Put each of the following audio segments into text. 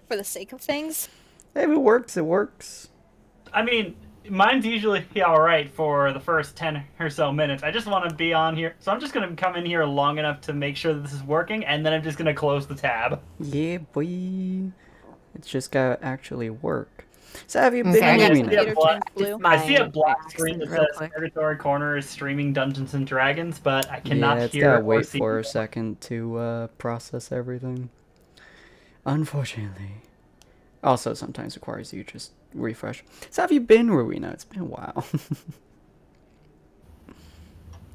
For the sake of things. If it works, it works. I mean, mine's usually alright for the first 10 or so minutes. I just want to be on here. So I'm just going to come in here long enough to make sure that this is working, and then I'm just going to close the tab. Yeah, boy. It's just gotta actually work. So have you been Okay, I got doing computer it? turns blue. I see a black screen that says Purgatory Corner is streaming Dungeons and Dragons, but I cannot Yeah, it's hear gotta or wait see. for a second to process everything. Unfortunately. Also, sometimes requires you just refresh. So have you been, Rowena? It's been a while.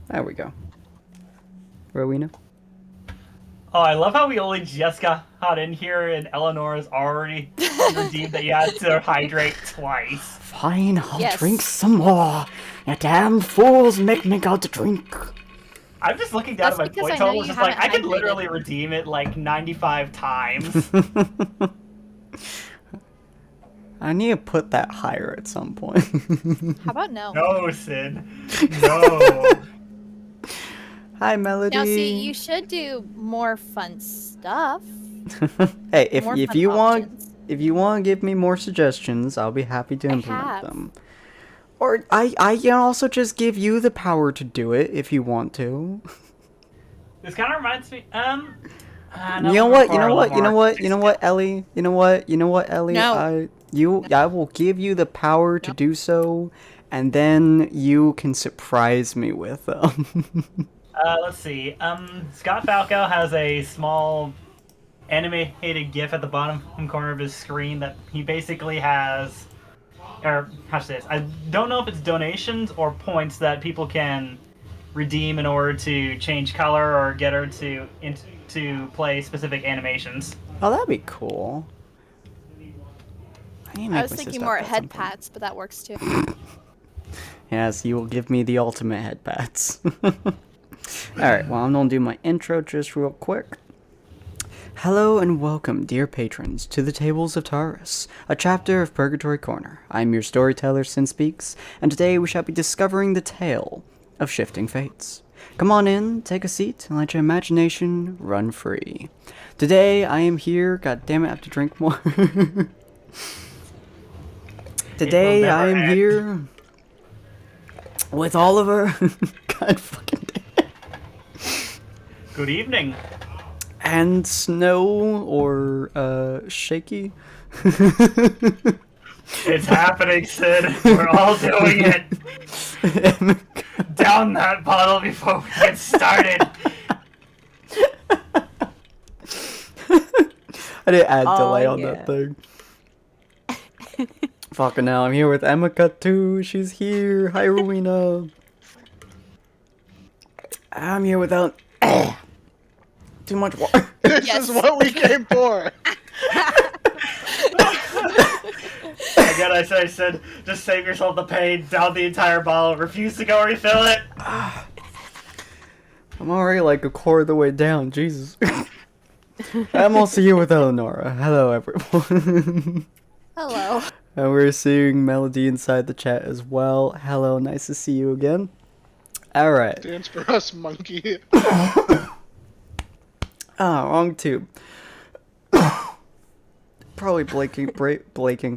There we go. Rowena? Oh, I love how we only just got in here, and Eleanor's already redeemed that you had to hydrate twice. Fine, I'll Yes. drink some more. You damn fools make me go to drink. I'm just looking down That's at my because point I know total, you just like, I haven't could hydrated. literally redeem it like 95 times. I need to put that higher at some point. How about no? No, Sid. No. Hi, Melody. Now, see, you should do more fun stuff. Hey, if More if fun you options. want to give me more suggestions, I'll be happy to implement have. them. Or I can also just give you the power to do it if you want to. This kind of reminds me, You know what? Ellie. Ellie. No. I will give you the power to do so, and then you can surprise me with them. Let's see. Scott Falco has a small animated GIF at the bottom corner of his screen that he basically has, or how should I say this? I don't know if it's donations or points that people can redeem in order to change color or get her to play specific animations. Oh, that'd be cool. I was thinking more head pats, but that works too. Yes, you will give me the ultimate head pats. Alright, well, I'm gonna do my intro just real quick. Hello and welcome, dear patrons, to the Tables of Taurus, a chapter of Purgatory Corner. I'm your storyteller, Sinspeaks, and today we shall be discovering the tale of shifting fates. Come on in, take a seat, and let your imagination run free. Today, I am here, god damn it, I have to drink more. Today, I am here with Oliver. God fucking damn. Good evening. And Snow, or, Shaky. It's happening, Sid. We're all doing it. Down that bottle before we get started. I didn't add delay on that thing. Fucking hell, I'm here with Emeka too. She's here. Hi, Rowena. I'm here without too much water. This is what we came for. Again, I said, just save yourself the pain, down the entire bottle, refuse to go refill it. I'm already like a quarter of the way down, Jesus. I'm also here with Eleonora. Hello, everyone. Hello. And we're seeing Melody inside the chat as well. Hello, nice to see you again. Alright. Dance for us, monkey. Wrong tube. Probably blaking.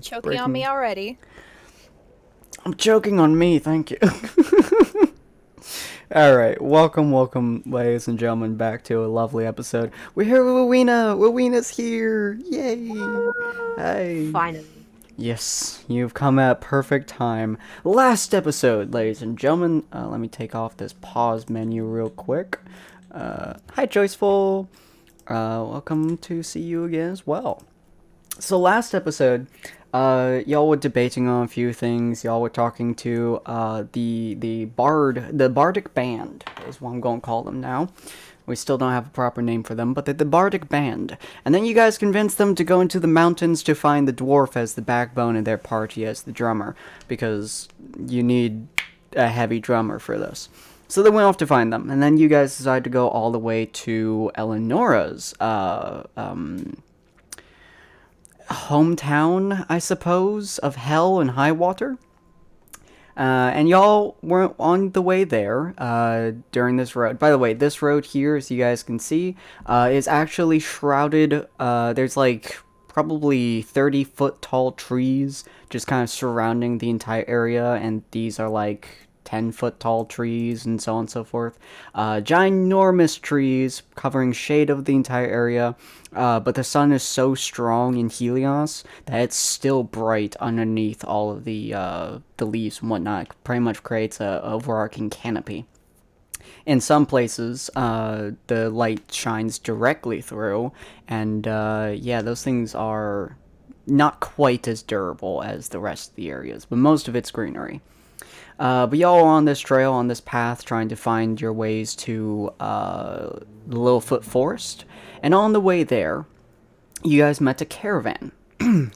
Choking on me already. I'm choking on me, thank you. Alright, welcome, ladies and gentlemen, back to a lovely episode. We're here with Rowena! Rowena's here! Yay! Hi! Finally. Yes, you've come at perfect time. Last episode, ladies and gentlemen. Let me take off this pause menu real quick. Hi, Joyceful! Welcome to see you again as well. So last episode, y'all were debating on a few things. Y'all were talking to the bardic band is what I'm going to call them now. We still don't have a proper name for them, but the bardic band. And then you guys convinced them to go into the mountains to find the dwarf as the backbone of their party as the drummer, because you need a heavy drummer for this. So they went off to find them, and then you guys decided to go all the way to Eleonora's hometown, I suppose, of Hell and Highwater. And y'all were on the way there during this road. By the way, this road here, as you guys can see, is actually shrouded. There's like probably 30-foot tall trees just kind of surrounding the entire area, and these are like 10-foot tall trees and so on and so forth. Ginormous trees covering shade of the entire area, but the sun is so strong in Helios that it's still bright underneath all of the leaves and whatnot. It pretty much creates a overarching canopy. In some places, the light shines directly through, and yeah, those things are not quite as durable as the rest of the areas, but most of it's greenery. But y'all are on this trail, on this path, trying to find your ways to the Littlefoot Forest. And on the way there, you guys met a caravan.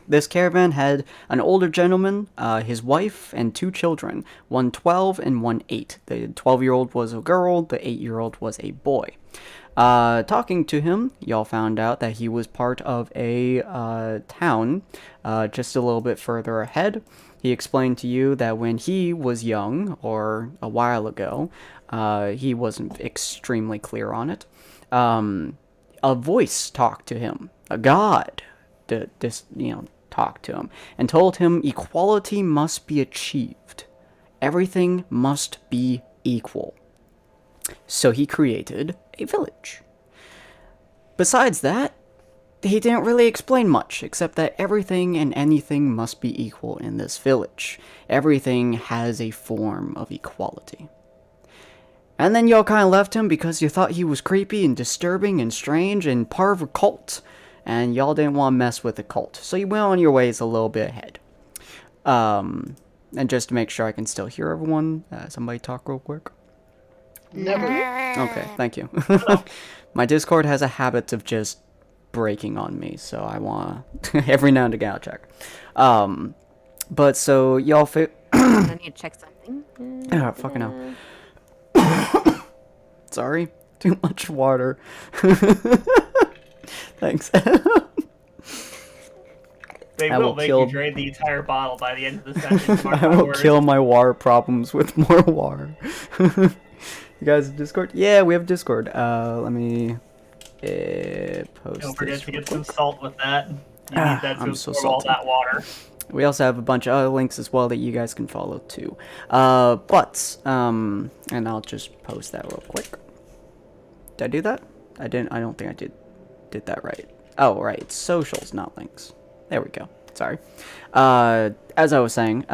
This caravan had an older gentleman, his wife, and 2 children, one 12 and one 8. The 12-year-old was a girl, the 8-year-old was a boy. Talking to him, y'all found out that he was part of a town just a little bit further ahead. He explained to you that when he was young, or a while ago, he wasn't extremely clear on it, a voice talked to him, a god, talked to him, and told him equality must be achieved. Everything must be equal. So he created a village. Besides that, he didn't really explain much, except that everything and anything must be equal in this village. Everything has a form of equality. And then y'all kind of left him because you thought he was creepy and disturbing and strange and part of a cult. And y'all didn't want to mess with the cult. So you went on your ways a little bit ahead. And just to make sure I can still hear everyone, somebody talk real quick. Never. Okay, thank you. My Discord has a habit of just breaking on me, so I want to every now and again I'll check. But so y'all I need to check something. oh, fucking hell. Sorry, too much water. Thanks. They I will will make kill- you drain the entire bottle by the end of the session. Mark I my will words. kill my water problems with more water. You guys have Discord? Yeah, we have Discord. Let me post Don't forget this to real get some quick. salt with that. You need that to I'm so absorb all salty. that water. We also have a bunch of other links as well that you guys can follow too. And I'll just post that real quick. Did I do that? I didn't. I don't think I did that right. Oh, right. It's socials, not links. There we go. Sorry. As I was saying,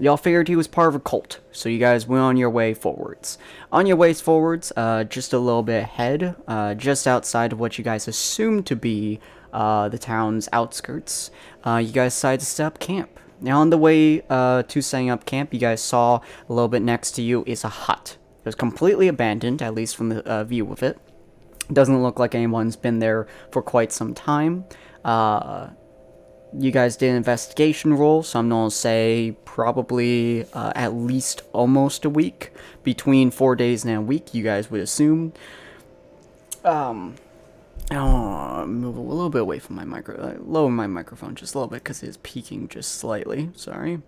y'all figured he was part of a cult, so you guys went on your way forwards. On your ways forwards, just a little bit ahead, just outside of what you guys assumed to be the town's outskirts, you guys decided to set up camp. Now, on the way to setting up camp, you guys saw a little bit next to you is a hut. It was completely abandoned, at least from the view of it. Doesn't look like anyone's been there for quite some time. You guys did an investigation roll, so I'm going to say probably at least almost a week. Between 4 days and a week, you guys would assume. I'll move a little bit away from my lower my microphone just a little bit because it is peaking just slightly. Sorry.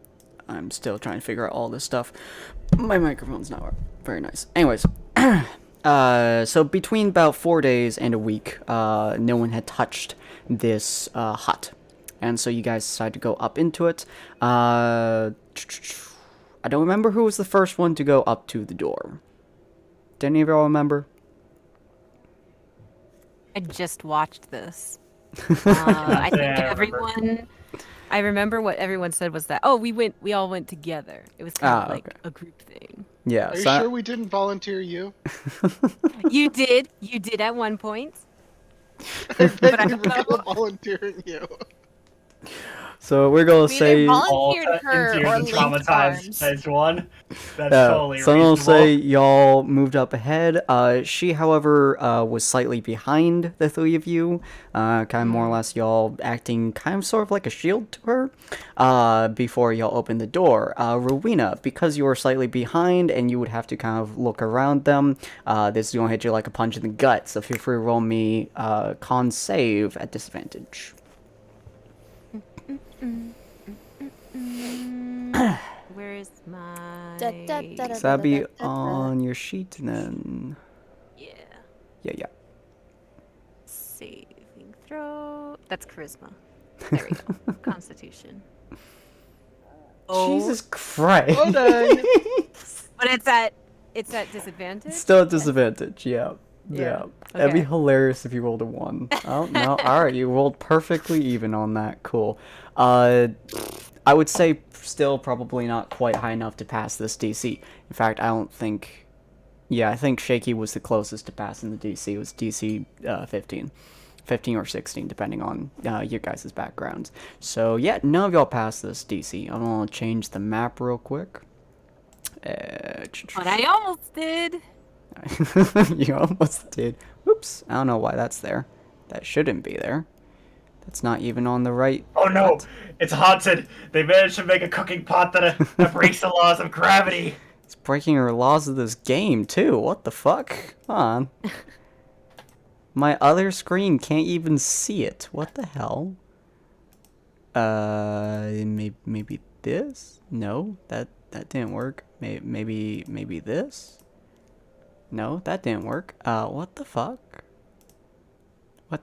I'm still trying to figure out all this stuff. My microphone's not very nice. Anyways. So between about 4 days and a week, no one had touched this hut. And so you guys decided to go up into it. I don't remember who was the first one to go up to the door. Do any of y'all remember? I just watched this. I think Yeah, I remember. everyone. I remember what everyone said was that we all went together. It was kind of like okay. a group thing. Yeah. Are you so sure we didn't volunteer you? You did at one point. I But bet I we don't recall know. volunteering you. So we're gonna We say. didn't All volunteered her into or the linked arms. traumatized one. That's totally So I'm gonna reasonable. say y'all moved up ahead. She, however, was slightly behind the 3 of you. Kind of more or less y'all acting kind of sort of like a shield to her. Before y'all opened the door. Rowena, because you were slightly behind and you would have to kind of look around them, this is gonna hit you like a punch in the gut. So feel free to roll me con save at disadvantage. Where's my? So that'd be on your sheet and then. Yeah. Yeah. Saving Maestro. That's charisma. There we go. Constitution. Jesus Christ. Oh, dang. But it's at disadvantage. Still at disadvantage, yeah. Yeah. Yeah. That'd be Okay. hilarious if you rolled a 1. Oh, no. Alright, you rolled perfectly even on that. Cool. I would say still probably not quite high enough to pass this DC. In fact, I don't think... Yeah, I think Shaky was the closest to passing the DC. It was DC 15. 15 or 16, depending on your guys' backgrounds. So, yeah, none of y'all passed this DC. I'm going to change the map real quick. But I almost did. You almost did. Oops, I don't know why that's there. That shouldn't be there. That's not even on the right... Oh no, What? it's haunted. They managed to make a cooking pot that breaks the laws of gravity. It's breaking our laws of this game, too. What the fuck? Hold on. My other screen can't even see it. What the hell? Maybe this? No, that didn't work. Maybe this? No, that didn't work. What the fuck? What?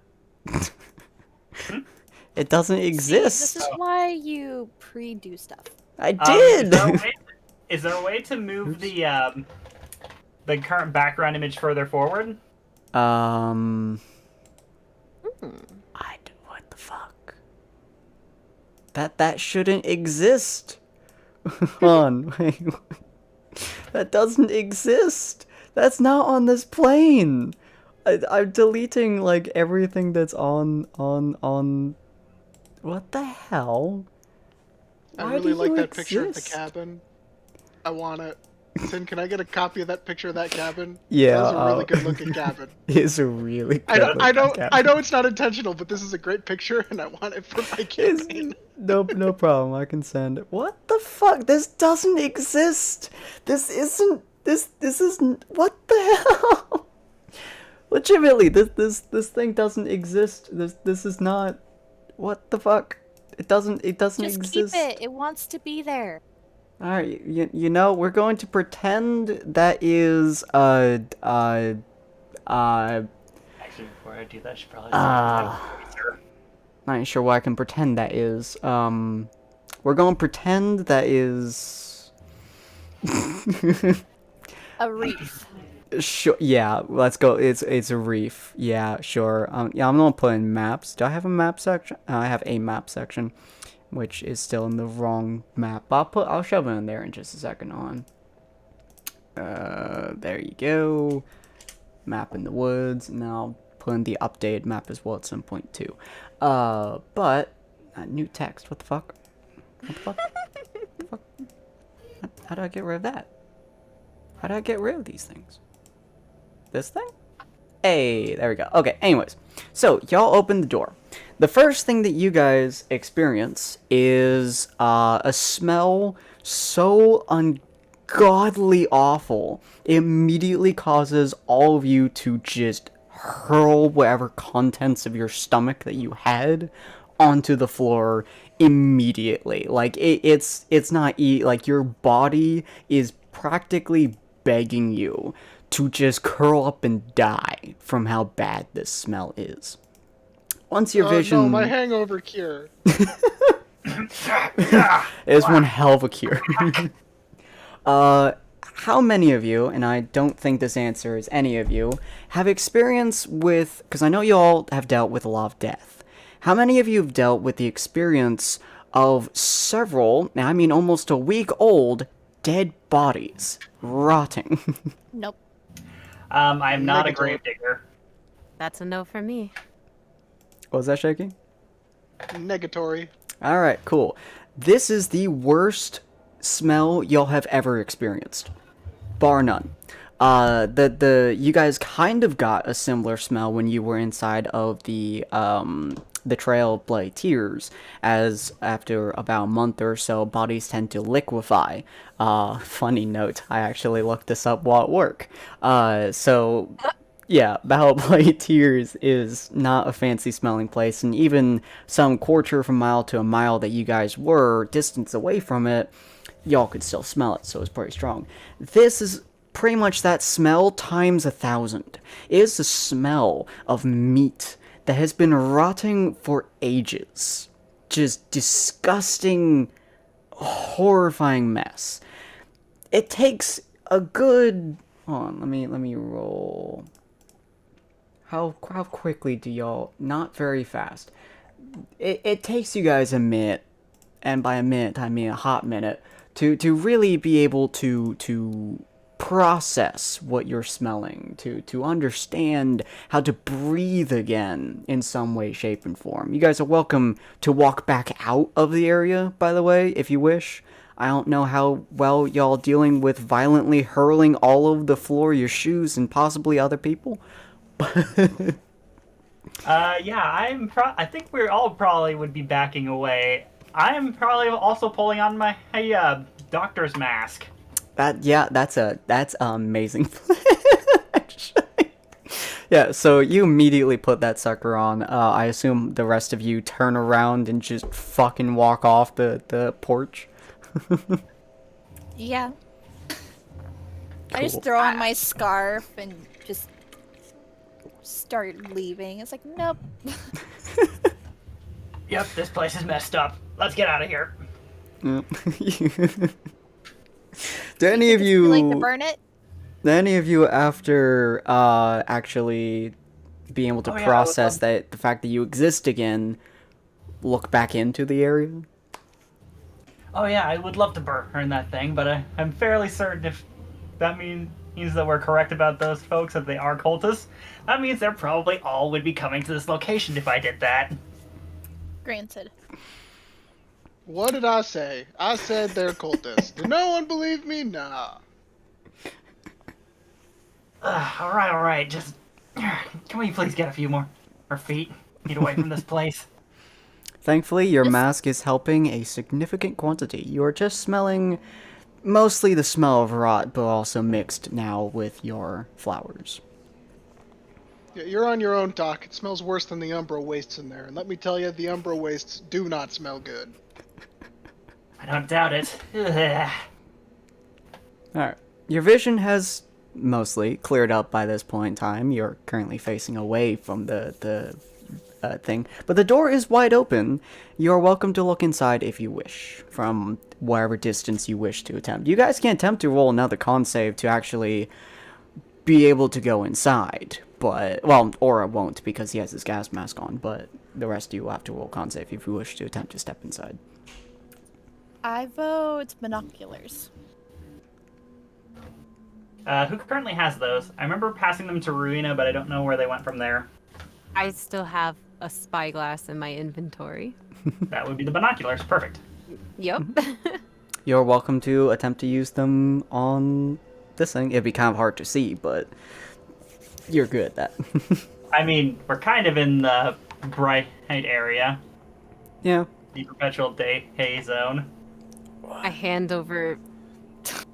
It doesn't exist. This is why you pre-do stuff. I did! Is there a way to move the current background image further forward? What the fuck? That shouldn't exist. Hold on, wait. That doesn't exist. That's not on this plane. I'm deleting like everything that's on. What the hell? I Why really do like you that picture of the exist? cabin. I want it. Sin, can I get a copy of that picture of that cabin? Yeah, That was a really good looking cabin. It's a really good I looking know it's not intentional, but this is a great picture, and I want it for my campaign. No problem. I can send it. What the fuck? This doesn't exist. This isn't. This isn't. What the hell? Legitimately, this thing doesn't exist. This is not. What the fuck? It doesn't Just exist. keep it. It wants to be there. All right, you know, we're going to pretend that is Actually, before I do that, I should probably not even sure what I can pretend that is. We're going to pretend that is. A reef. Sure. Yeah. Let's go. It's a reef. Yeah. Sure. Yeah. I'm gonna put in maps. Do I have a map section? I have a map section, which is still in the wrong map. I'll shove it in there in just a second. On. There you go. Map in the woods. Now I'll put in the updated map as well at some point too. But new text. What the fuck? What the fuck? What the fuck? How do I get rid of that? How do I get rid of these things? This thing? Hey, there we go. Okay, anyways. So, y'all open the door. The first thing that you guys experience is a smell so ungodly awful. It immediately causes all of you to just hurl whatever contents of your stomach that you had onto the floor immediately. Like, it's not like your body is practically begging you to just curl up and die from how bad this smell is. Once your vision... No, my hangover cure. is one hell of a cure. How many of you, and I don't think this answer is any of you, have experience with... Because I know you all have dealt with a lot of death. How many of you have dealt with the experience of several, now I mean almost a week old, dead bodies rotting? Nope. I'm not a Negative. gravedigger. That's a no for me. What was that, Shaky? Negatory. Alright, cool. This is the worst smell y'all have ever experienced. Bar none. You guys kind of got a similar smell when you were inside of the Trail of Bloody Tears, as after about a month or so, bodies tend to liquefy. Funny note, I actually looked this up while at work. So, yeah, Battle of Bloody Tears is not a fancy smelling place, and even some quarter of a mile to a mile that you guys were distance away from it, y'all could still smell it, so it's pretty strong. This is pretty much that smell times 1,000. It is the smell of meat that has been rotting for ages. Just disgusting, horrifying mess. It takes a good... Hold on, let me roll. How quickly do y'all... Not very fast. It takes you guys a minute, and by a minute I mean a hot minute, to really be able to process what you're smelling, to understand how to breathe again in some way, shape, and form. You guys are welcome to walk back out of the area, by the way, if you wish. I don't know how well y'all dealing with violently hurling all over the floor your shoes and possibly other people. Yeah, I think we all probably would be backing away. I'm probably also pulling on my doctor's mask. That's amazing plan, actually. Yeah, so you immediately put that sucker on. I assume the rest of you turn around and just fucking walk off the porch. Yeah. I Cool. just throw on my scarf and just start leaving. It's like, nope. Yep, this place is messed up. Let's get out of here. Do any of Would you like to burn it? do any of you after actually being able to Oh, yeah, process the fact that you exist again, look back into the area? Oh yeah, I would love to burn that thing, but I'm fairly certain if that means that we're correct about those folks, if they are cultists, that means they're probably all would be coming to this location if I did that. Granted. What did I say? I said they're cultists. Did no one believe me? Nah. Alright, just... Can we please get a few more? Our feet? Get away from this place. Thankfully, your mask is helping a significant quantity. You are just smelling mostly the smell of rot, but also mixed now with your flowers. Yeah, you're on your own, Doc. It smells worse than the Umbra wastes in there. And let me tell you, the Umbra wastes do not smell good. I don't doubt it. Ugh. Alright. Your vision has mostly cleared up by this point in time. You're currently facing away from the thing. But the door is wide open. You're welcome to look inside if you wish, from whatever distance you wish to attempt. You guys can attempt to roll another con save to actually be able to go inside. But, well, Aura won't because he has his gas mask on, but the rest of you will have to roll con save if you wish to attempt to step inside. I vote binoculars. Who currently has those? I remember passing them to Ruina, but I don't know where they went from there. I still have a spyglass in my inventory. That would be the binoculars. Perfect. Yep. You're welcome to attempt to use them on this thing. It'd be kind of hard to see, but you're good at that. I mean, we're kind of in the bright area. Yeah. The perpetual day haze zone. I hand over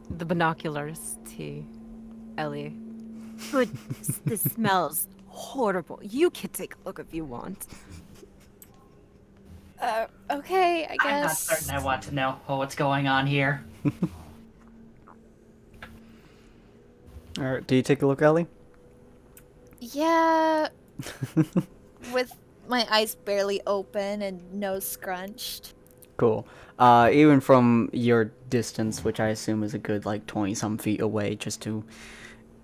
the binoculars to Ellie. Goodness, this smells horrible. You can take a look if you want. Okay, I I'm not guess. certain I want to know what's going on here. Alright, do you take a look, Ellie? Yeah. With my eyes barely open and nose scrunched. Cool. Even from your distance, which I assume is a good, like, 20-some feet away, just to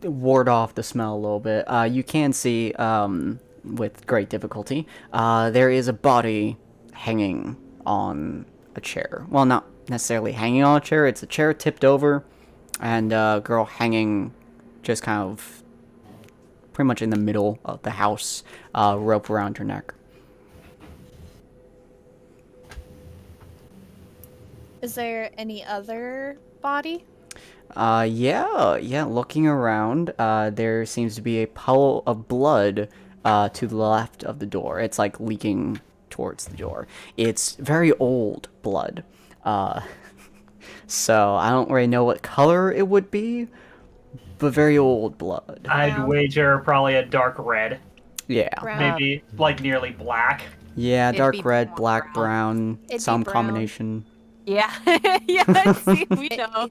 ward off the smell a little bit, you can see, with great difficulty, there is a body hanging on a chair. Well, not necessarily hanging on a chair, it's a chair tipped over, and a girl hanging just kind of pretty much in the middle of the house, rope around her neck. Is there any other body? Yeah, looking around, there seems to be a puddle of blood, to the left of the door. It's, like, leaking towards the door. It's very old blood. So I don't really know what color it would be, but very old blood. I'd Brown. wager probably a dark red. Yeah. Brown. Maybe, like, nearly black. Yeah, It'd dark be red, more black, brown, It'd be some brown. combination. Yeah. Yeah, see, we know.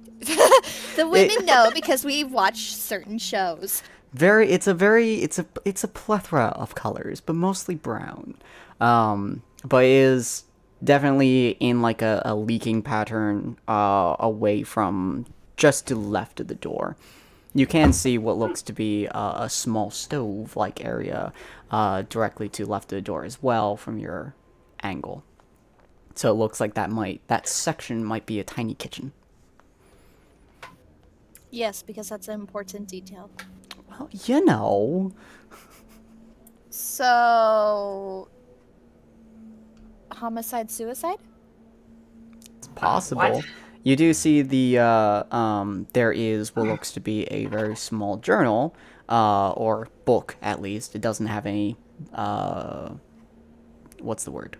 The women know because we watch certain shows. It's a plethora of colors, but mostly brown. But it is definitely in like a leaking pattern away from just to the left of the door. You can see what looks to be a small stove-like area directly to the left of the door as well from your angle. So it looks like that section might be a tiny kitchen. Yes, because that's an important detail. Well, you know. So, homicide, suicide? It's possible. What? You do see there is what looks to be a very small journal, or book at least. It doesn't have any, what's the word?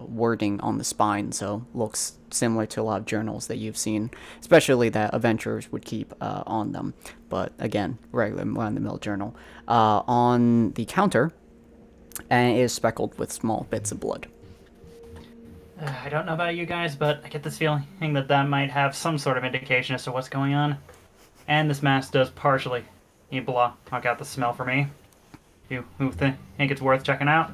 Wording on the spine, so looks similar to a lot of journals that you've seen, especially that adventurers would keep on them. But again, regular run-of-the-mill journal. On the counter, and it is speckled with small bits of blood. I don't know about you guys, but I get this feeling that might have some sort of indication as to what's going on. And this mask does partially block out the smell for me. You who think it's worth checking out?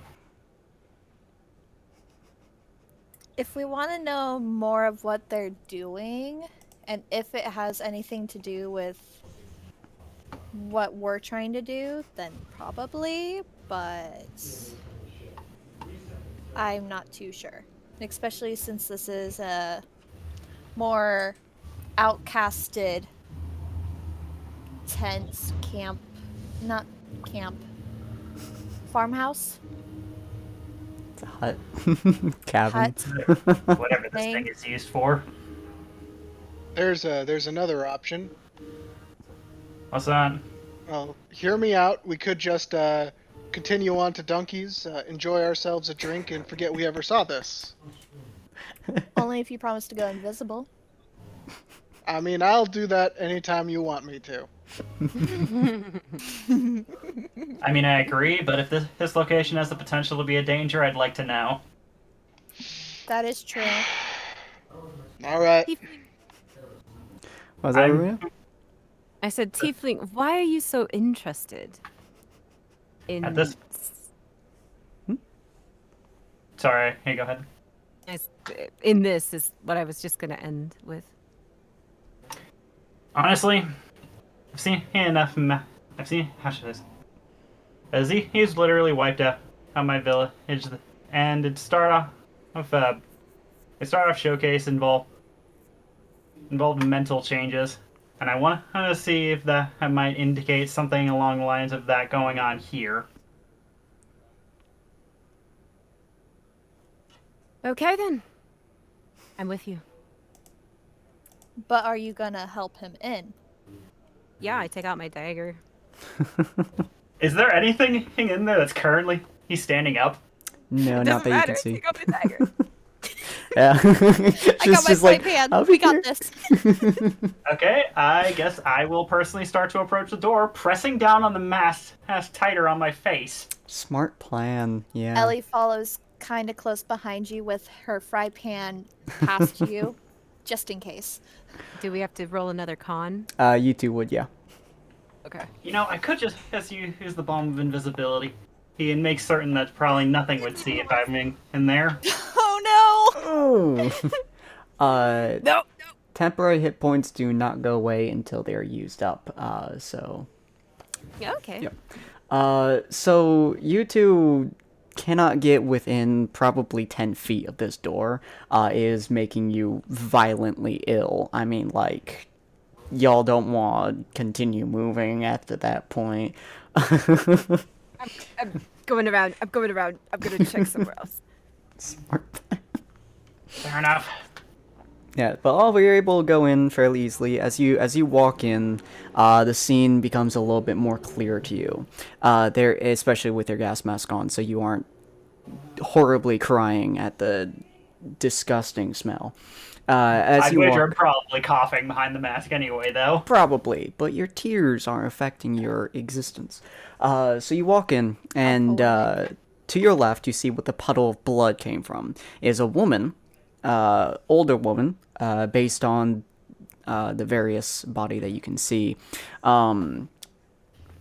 If we want to know more of what they're doing, and if it has anything to do with what we're trying to do, then probably, but I'm not too sure. Especially since this is a more outcasted tent camp, not camp, farmhouse. It's a hut. Cabin. Hut. Whatever this thing is used for. There's another option. What's that? Well, hear me out. We could just continue on to Donkey's, enjoy ourselves a drink, and forget we ever saw this. Only if you promise to go invisible. I mean, I'll do that anytime you want me to. I mean, I agree, but if this location has the potential to be a danger, I'd like to know. That is true. All right. Was that Runa? I said, Tiefling, why are you so interested in At this- Sorry, hey, go ahead. in this is what I was just gonna end with. Honestly, I've seen enough. I've seen how should I say? As he's literally wiped out my village, and it started off showcase involved mental changes, and I want to see if that might indicate something along the lines of that going on here. Okay then, I'm with you. But are you gonna help him in? Yeah, I take out my dagger. Is there anything in there that's currently he's standing up? No, not that you can see. Take out my dagger. Yeah. I got my pipe hand. We got this. Okay, I guess I will personally start to approach the door, pressing down on the mask tighter on my face. Smart plan. Yeah. Ellie follows kind of close behind you with her fry pan past you, just in case. Do we have to roll another con? You two would, yeah. Okay. You know, I could just use the bomb of invisibility and make certain that probably nothing would see if I'm in there. Oh Oh. No. Temporary hit points do not go away until they are used up. So. Yeah. Okay. Yep. So you two cannot get within probably 10 feet of this door. Is making you violently ill. I mean, like, y'all don't want to continue moving after that point. I'm going around. I'm gonna check somewhere else. Smart. Fair enough. Yeah, but all we are able to go in fairly easily. As you walk in, the scene becomes a little bit more clear to you. There, especially with your gas mask on, so you aren't horribly crying at the disgusting smell. As you I'm walk, probably coughing behind the mask anyway, though. probably, but your tears aren't affecting your existence. So you walk in, and to your left, you see what the puddle of blood came from. Is a woman, older woman, based on the various body that you can see.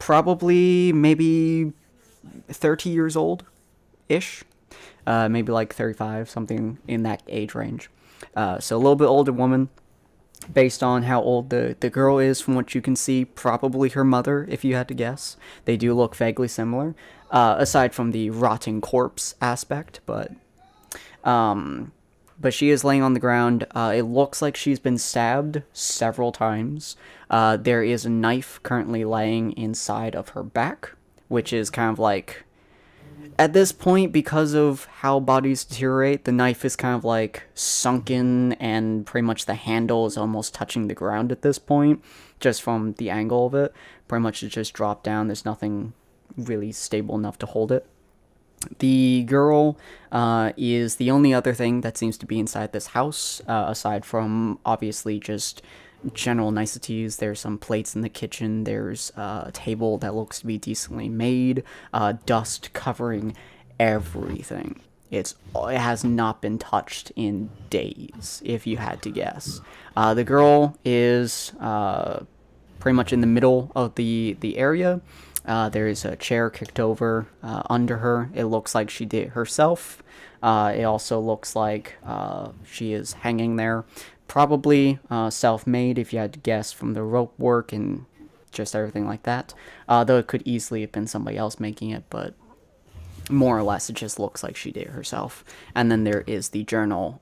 probably maybe 30 years old ish. Maybe like 35, something in that age range. So a little bit older woman. Based on how old the girl is, from what you can see, probably her mother, if you had to guess. They do look vaguely similar, aside from the rotting corpse aspect, but she is laying on the ground. It looks like she's been stabbed several times. There is a knife currently laying inside of her back, which is kind of like, at this point, because of how bodies deteriorate, the knife is kind of like sunken, and pretty much the handle is almost touching the ground at this point, just from the angle of it. Pretty much it just dropped down. There's nothing really stable enough to hold it. The girl is the only other thing that seems to be inside this house, aside from obviously just general niceties. There's some plates in the kitchen. There's a table that looks to be decently made. Dust covering everything. It has not been touched in days, if you had to guess. The girl is pretty much in the middle of the area. There is a chair kicked over under her. It looks like she did it herself. It also looks like she is hanging there. Probably self-made, if you had to guess, from the rope work and just everything like that. Though it could easily have been somebody else making it, but more or less it just looks like she did it herself. And then there is the journal,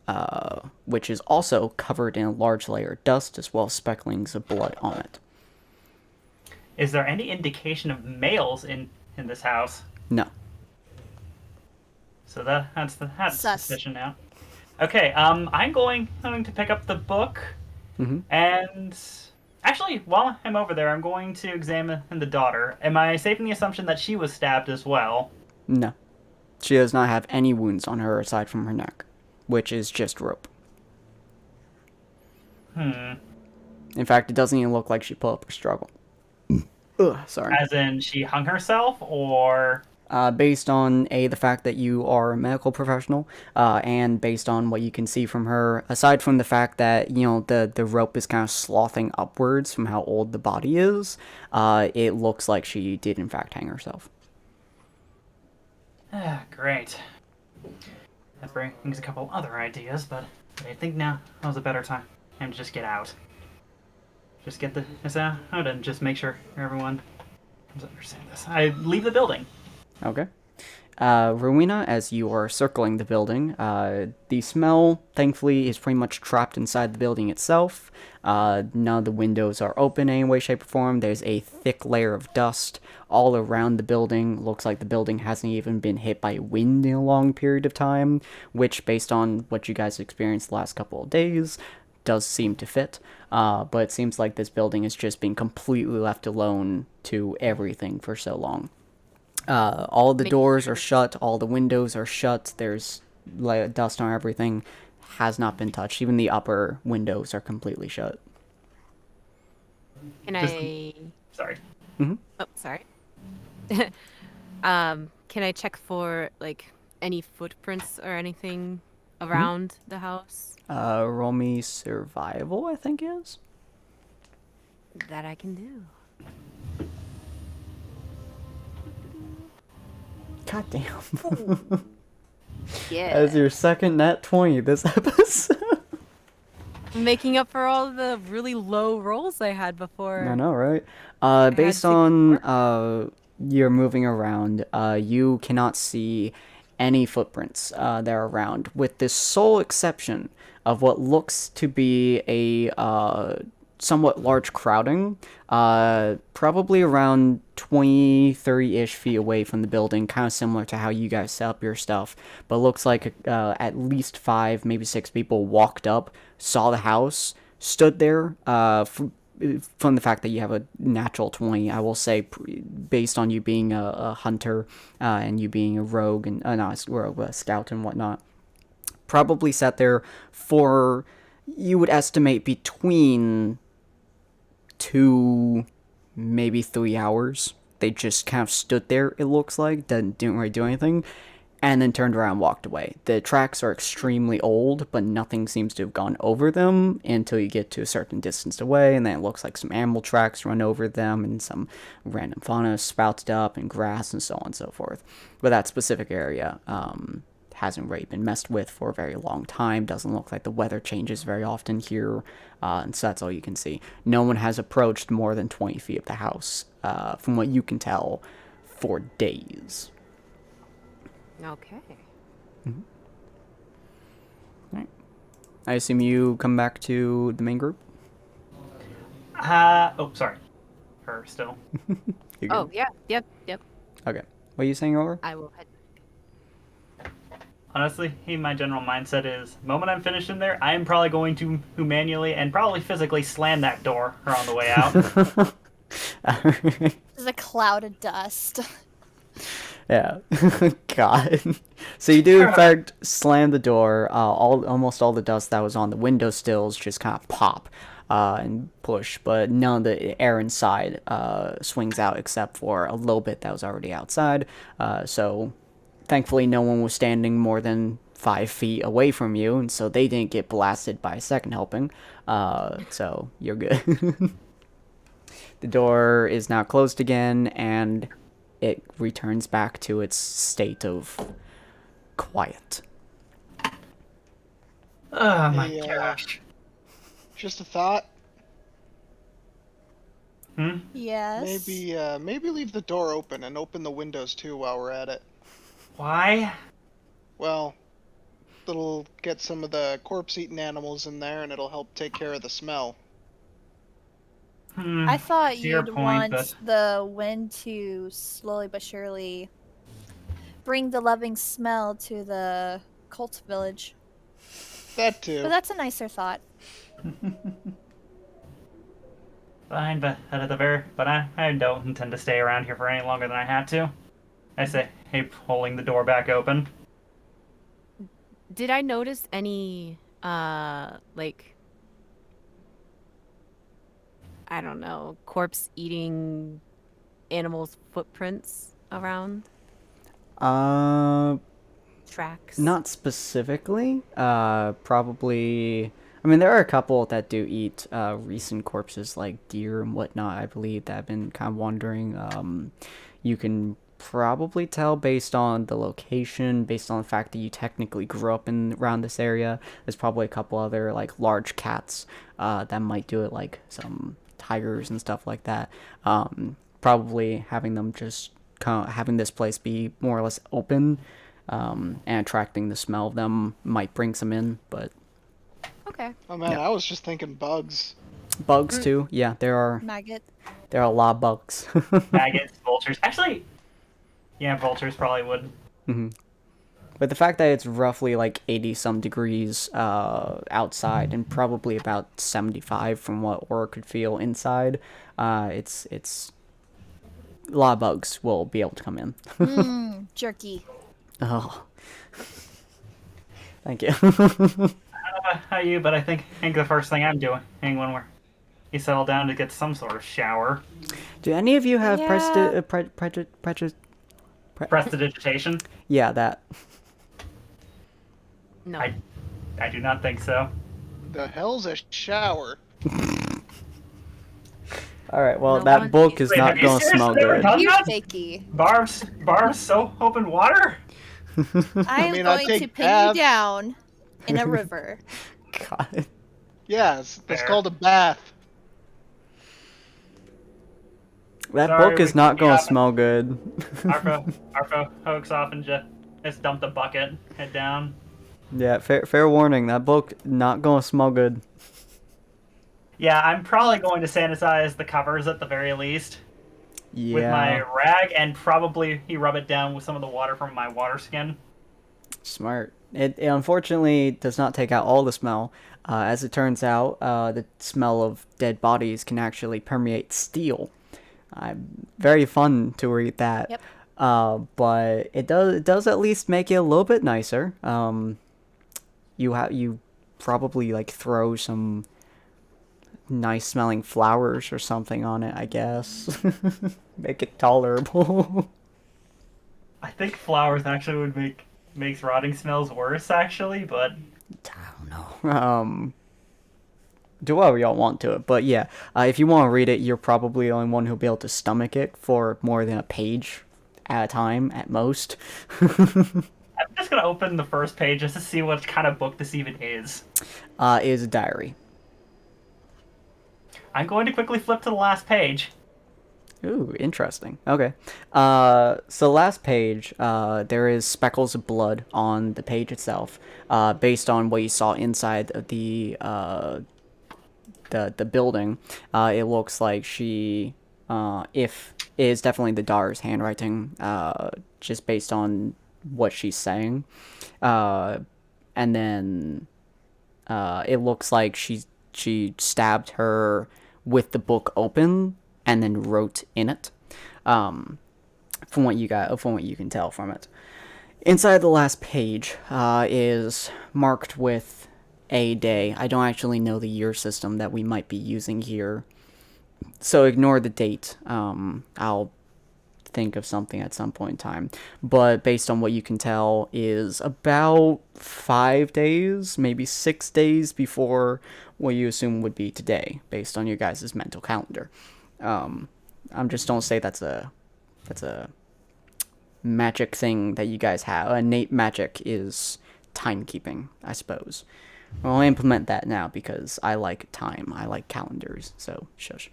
which is also covered in a large layer of dust, as well as specklings of blood on it. Is there any indication of males in this house? No. So that's Sus. suspicion now. Okay, I'm going to pick up the book, and actually, while I'm over there, I'm going to examine the daughter. Am I safe in the assumption that she was stabbed as well? No. She does not have any wounds on her aside from her neck, which is just rope. In fact, it doesn't even look like she put up a struggle. Ugh, sorry. As in, she hung herself, or... Based on the fact that you are a medical professional, and based on what you can see from her, aside from the fact that, you know, the rope is kind of slothing upwards from how old the body is, it looks like she did in fact hang herself. Great. That brings a couple other ideas, but I think now was a better time to just get out. Just get this out and just make sure everyone understands this. I leave the building. Okay. Rowena, as you are circling the building, the smell, thankfully, is pretty much trapped inside the building itself. None of the windows are open in any way, shape, or form. There's a thick layer of dust all around the building. Looks like the building hasn't even been hit by wind in a long period of time, which, based on what you guys experienced the last couple of days, does seem to fit. But it seems like this building has just been completely left alone to everything for so long. All the doors are shut, all the windows are shut, there's dust on everything, has not been touched. Even the upper windows are completely shut. Can I... Sorry. Mm-hmm. Oh, sorry. Can I check for, like, any footprints or anything around the house? Roll me survival, I think is. That I can do. God damn. Yeah. As your second nat 20 this episode. Making up for all the really low rolls I had before. I know, right? had Based 6 on you're moving around, you cannot see any footprints that are around, with the sole exception of what looks to be a somewhat large crowding, probably around 20, 30-ish feet away from the building, kind of similar to how you guys set up your stuff, but looks like at least 5, maybe 6 people walked up, saw the house, stood there, from the fact that you have a natural 20, I will say, based on you being a hunter, and you being a rogue, and not a rogue, a scout and whatnot, probably sat there for, you would estimate, between 2, maybe 3 hours. They just kind of stood there, it looks like, didn't really do anything. and then turned around and walked away. The tracks are extremely old, but nothing seems to have gone over them until you get to a certain distance away, and then it looks like some animal tracks run over them, and some random fauna sprouted up, and grass, and so on and so forth. But that specific area hasn't really been messed with for a very long time. Doesn't look like the weather changes very often here, and so that's all you can see. No one has approached more than 20 feet of the house, from what you can tell, for days. Okay. Right. I assume you come back to the main group? Sorry. Her still. You good? Oh, yeah. Yep. Okay. What are you saying, over? I will head. Honestly, my general mindset is, the moment I'm finished in there, I am probably going to manually and probably physically slam that door on the way out. There's a cloud of dust. Yeah. God. So you do, in fact, slam the door. Almost all the dust that was on the window sills just kind of pop and push, but none of the air inside swings out except for a little bit that was already outside. So thankfully, no one was standing more than 5 feet away from you, and so they didn't get blasted by a second helping. So you're good. The door is now closed again, and it returns back to its state of quiet. Oh my Hey, gosh. Just a thought. Yes. Maybe leave the door open and open the windows too while we're at it. Why? Well, it'll get some of the corpse-eating animals in there, and it'll help take care of the smell. I thought To your you'd point, want but- the wind to slowly but surely bring the loving smell to the cult village. That too. But that's a nicer thought. Fine, but I don't intend to stay around here for any longer than I had to. I say, hey, pulling the door back open. Did I notice any, like, I don't know, corpse-eating animals' footprints around? Tracks? Not specifically. Probably. I mean, there are a couple that do eat recent corpses, like deer and whatnot, I believe, that have been kind of wandering. You can probably tell based on the location, based on the fact that you technically grew up around this area. There's probably a couple other, like, large cats that might do it, like some tigers and stuff like that. Probably having them just having this place be more or less open and attracting the smell of them might bring some in, but Okay. Oh man, Yeah. I was just thinking bugs. bugs too. Yeah, there are Maggot. a lot of bugs. Maggots, vultures. Actually, yeah, vultures probably would. But the fact that it's roughly like 80 some degrees outside and probably about 75 from what Aura could feel inside, it's a lot of bugs will be able to come in. Jerky. Oh, thank you. I don't know about you, but I think the first thing I'm doing when you settle down to get some sort of shower. Do any of you have Yeah. Prestidigitation? Yeah, that. No. I do not think so. The hell's a shower? All right. Well, No that one- book is Wait, not have you going to seriously smell never good. done You're that? fakey. Barb's soap, open water? I am mean, I'll going to take pin baths. you down in a river. God. Yeah, it's Fair. called a bath. That Sorry, book is we- not going yeah, to smell good. Arfo hooks off and just dump the bucket, head down. Yeah, fair warning. That book not going to smell good. Yeah, I'm probably going to sanitize the covers at the very least Yeah. with my rag, and probably rub it down with some of the water from my water skin. Smart. It unfortunately does not take out all the smell. As it turns out, the smell of dead bodies can actually permeate steel. Very fun to read that. Yep. But it does at least make it a little bit nicer. You probably like throw some nice smelling flowers or something on it, I guess. Make it tolerable. I think flowers actually would make makes rotting smells worse, actually, but I don't know. Do whatever y'all want to it, but yeah, if you want to read it, you're probably the only one who'll be able to stomach it for more than a page at a time, at most. I'm just gonna open the first page just to see what kind of book this even is. It is a diary. I'm going to quickly flip to the last page. Ooh, interesting. Okay. So last page, there is speckles of blood on the page itself, based on what you saw inside of the building. It looks like she, if it is definitely the daughter's handwriting, just based on what she's saying, and then it looks like she stabbed her with the book open and then wrote in it. From what you can tell from it. Inside the last page is marked with a day. I don't actually know the year system that we might be using here, so ignore the date. I'll think of something at some point in time. But based on what you can tell, is about 5 days, maybe 6 days before what you assume would be today, based on your guys' mental calendar. I'm just don't say that's a magic thing that you guys have. Innate magic is timekeeping, I suppose. I'll implement that now because I like time. I like calendars, so shush.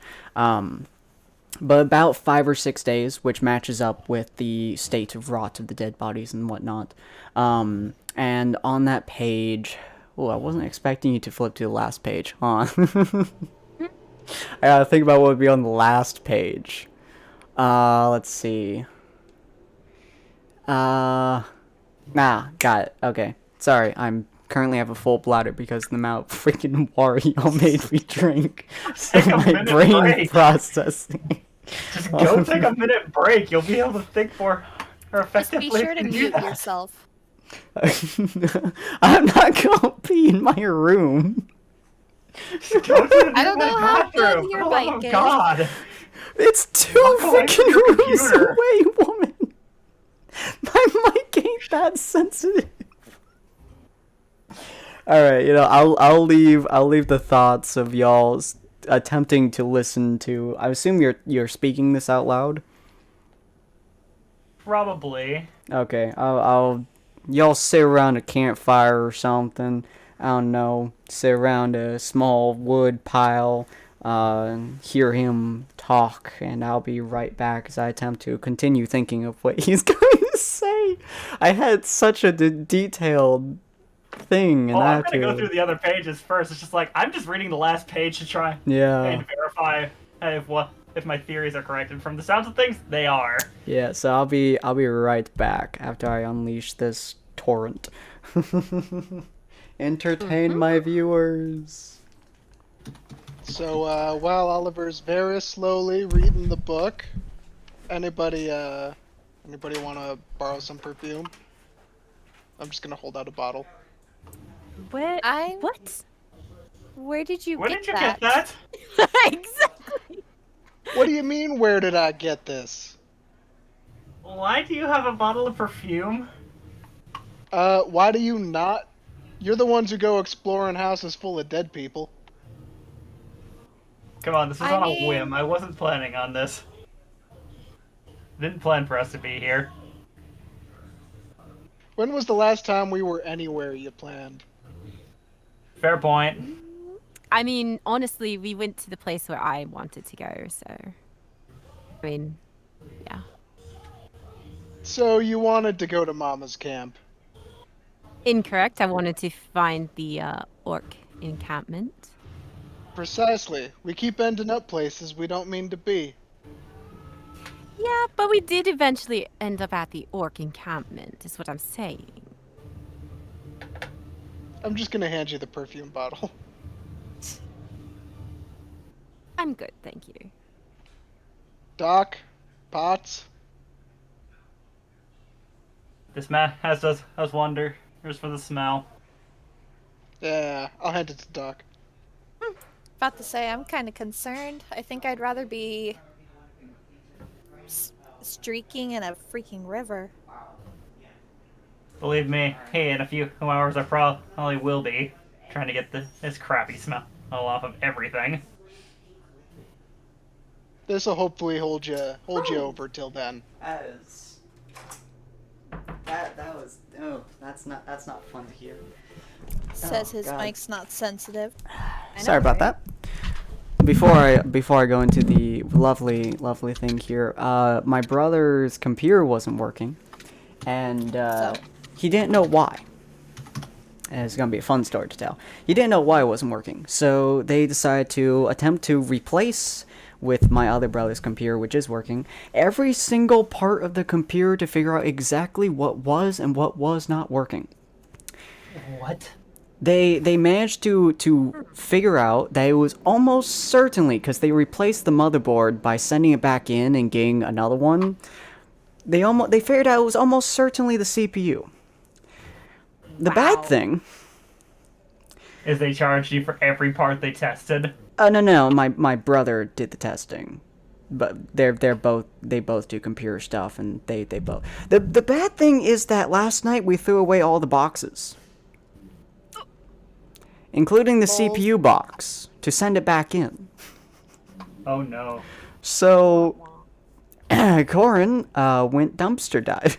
But about 5 or 6 days, which matches up with the state of rot of the dead bodies and whatnot. And on that page, I wasn't expecting you to flip to the last page, huh? I gotta think about what would be on the last page. Let's see. Got it. Okay. Sorry, I'm currently have a full bladder because of the amount of freaking water y'all made me drink. So Take a my minute brain break. processing. Just go take a minute break. You'll be able to think more Just effectively. be sure to if you do mute that. yourself. I'm not gonna be in my room. Just go to the I don't know how good bathroom. your For the love bike of is. God. It's 2 Walk away from freaking your rooms computer. away, woman. My mic ain't that sensitive. All right, I'll leave the thoughts of y'all attempting to listen to. I assume you're speaking this out loud. Probably. Okay, I'll y'all sit around a campfire or something. I don't know, sit around a small wood pile, hear him talk, and I'll be right back as I attempt to continue thinking of what he's going to say. I had such a detailed thing, and Well, I I'm have gonna to go through the other pages first. It's just like I'm just reading the last page to try Yeah. and verify if my theories are correct. And from the sounds of things, they are. Yeah, so I'll be right back after I unleash this torrent. Entertain my viewers. So while Oliver's very slowly reading the book, anybody want to borrow some perfume? I'm just gonna hold out a bottle. What? I'm- What? Where did you Where get did you that? get that? Exactly. What do you mean? Where did I get this? Why do you have a bottle of perfume? Why do you not? You're the ones who go exploring houses full of dead people. Come on, this is I on a mean- whim. I wasn't planning on this. Didn't plan for us to be here. When was the last time we were anywhere you planned? Fair point. I mean, honestly, we went to the place where I wanted to go, so. I mean, yeah. So you wanted to go to Mama's camp. Incorrect. I wanted to find the orc encampment. Precisely. We keep ending up places we don't mean to be. Yeah, but we did eventually end up at the orc encampment, is what I'm saying. I'm just gonna hand you the perfume bottle. I'm good, thank you. Doc, Potts. This man has us wonder. Here's for the smell. Yeah, I'll hand it to Doc. About to say, I'm kind of concerned. I think I'd rather be streaking in a freaking river. Believe me, hey, in a few hours I probably will be trying to get this crappy smell off of everything. This will hopefully hold you over till then. That was that's not fun to hear. Says Oh, his God. mic's not sensitive. I know, Sorry about right? that. Before I go into the lovely thing here, my brother's computer wasn't working, and he didn't know why. And it's gonna be a fun story to tell. He didn't know why it wasn't working, so they decided to attempt to replace with my other brother's computer, which is working, every single part of the computer to figure out exactly what was and what was not working. What? They managed to figure out that it was almost certainly, because they replaced the motherboard by sending it back in and getting another one. They figured out it was almost certainly the CPU. The bad Wow. thing. Is they charged you for every part they tested? No. My brother did the testing, but they both do computer stuff, and they both. The bad thing is that last night we threw away all the boxes, including the Balls. CPU box, to send it back in. Oh no. So, Corin went dumpster diving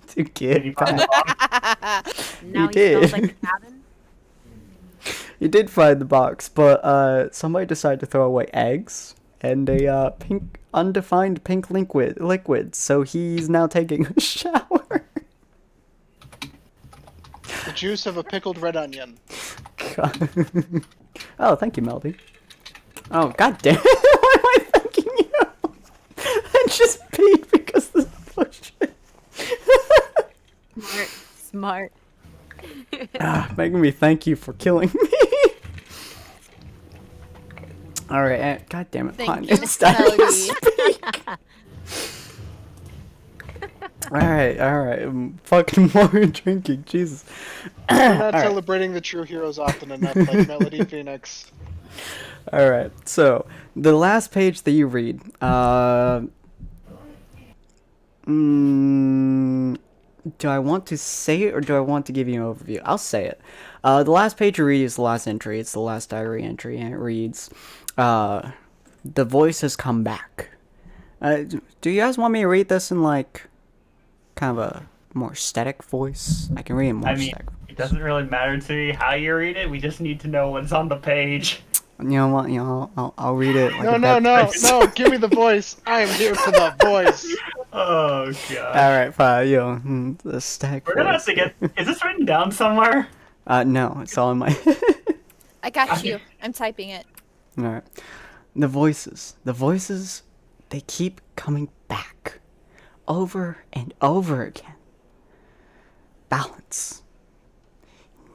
to Did you get find back. the box? Now he did. smells like the cabin. He did find the box, but somebody decided to throw away eggs and a undefined pink liquid. So he's now taking a shower. The juice of a pickled red onion. God. Oh, thank you, Melody. Oh, god damn it! Why am I thanking you? I just peed because this bullshit. Smart. Making me thank you for killing me. Alright, god damn it, Thank fine. you, It's time to Melody. speak. Alright, I'm fucking more drinking, Jesus. We're not Alright. celebrating the true heroes often enough, like Melody Phoenix. Alright, so, the last page that you read, do I want to say it, or do I want to give you an overview? I'll say it. The last page you read is the last entry. It's the last diary entry, and it reads, the voice has come back. Do you guys want me to read this in, like, kind of a more static voice? I can read it more I mean, static. it doesn't really matter to me how you read it. We just need to know what's on the page. You know what? You know, I'll read it like No, a no, bad- no, no! Give me the voice. I am here for the voice. Oh god. Alright, fine. The static We're gonna have voice. to get. Is this written down somewhere? No, it's all in my. I got you. I'm typing it. Alright. The voices, they keep coming back. Over and over again. Balance.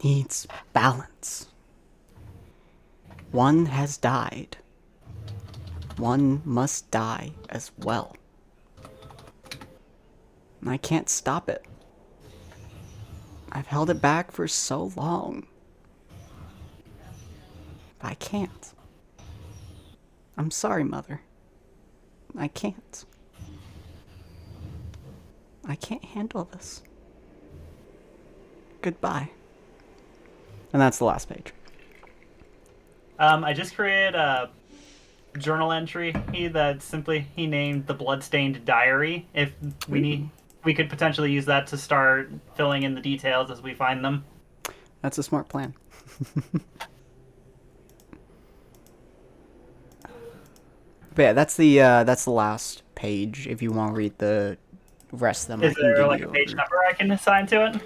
Needs balance. One has died. One must die as well. I can't stop it. I've held it back for so long. I can't. I'm sorry, Mother. I can't. I can't handle this. Goodbye. And that's the last page. I just created a journal entry that simply he named the Bloodstained Diary. If we need, we could potentially use that to start filling in the details as we find them. That's a smart plan. But yeah, that's the last page. If you want to read the rest of them, Is there like a page number I can assign to it?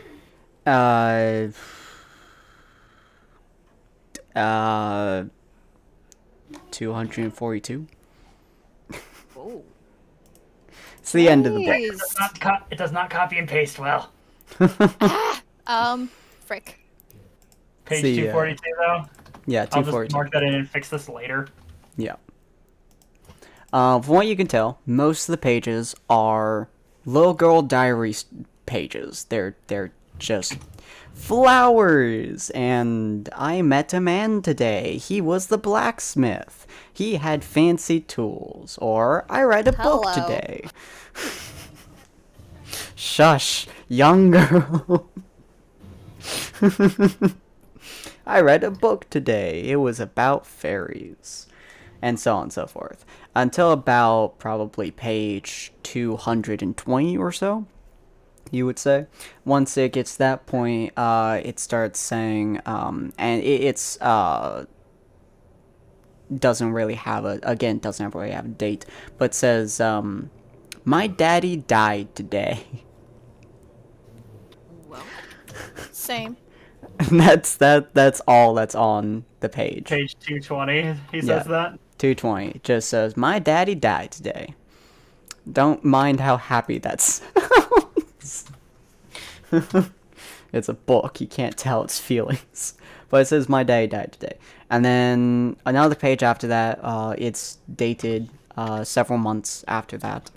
242. Oh. It's the end of the book. Nice. It does not copy and paste well. Frick. Page See, 242 though. Yeah, I'll just 242. mark that in and fix this later. Yeah. From what you can tell, most of the pages are little girl diary pages. They're just flowers, and I met a man today. He was the blacksmith. He had fancy tools. Or I read a book Hello. today. Shush. Young girl. I read a book today. It was about fairies. And so on and so forth. Until about probably page 220 or so, you would say. Once it gets to that point, it starts saying, and it's doesn't really have doesn't really have a date, but says, my daddy died today. Well, Same. And that's all that's on the page. Page 220, he says Yeah. that. 220. It just says, my daddy died today. Don't mind how happy that sounds. It's a book. You can't tell its feelings. But it says, my daddy died today. And then another page after that, it's dated several months after that.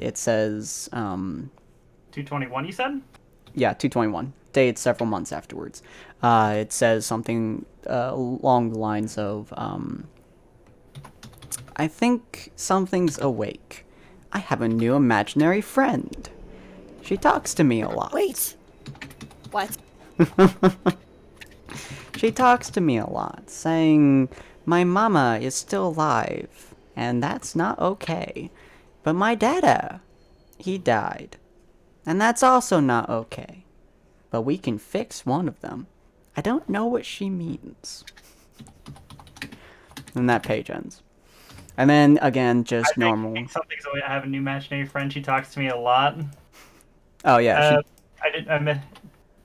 It says... 221, you said? Yeah, 221. Dated several months afterwards. It says something along the lines of, I think something's awake. I have a new imaginary friend. She talks to me a lot. Wait. What? She talks to me a lot, saying my mama is still alive, and that's not okay. But my dada, he died, and that's also not okay. But we can fix one of them. I don't know what she means. And that page ends. And then, again, just normal. Something's always, I have a new imaginary friend. She talks to me a lot. Oh, yeah,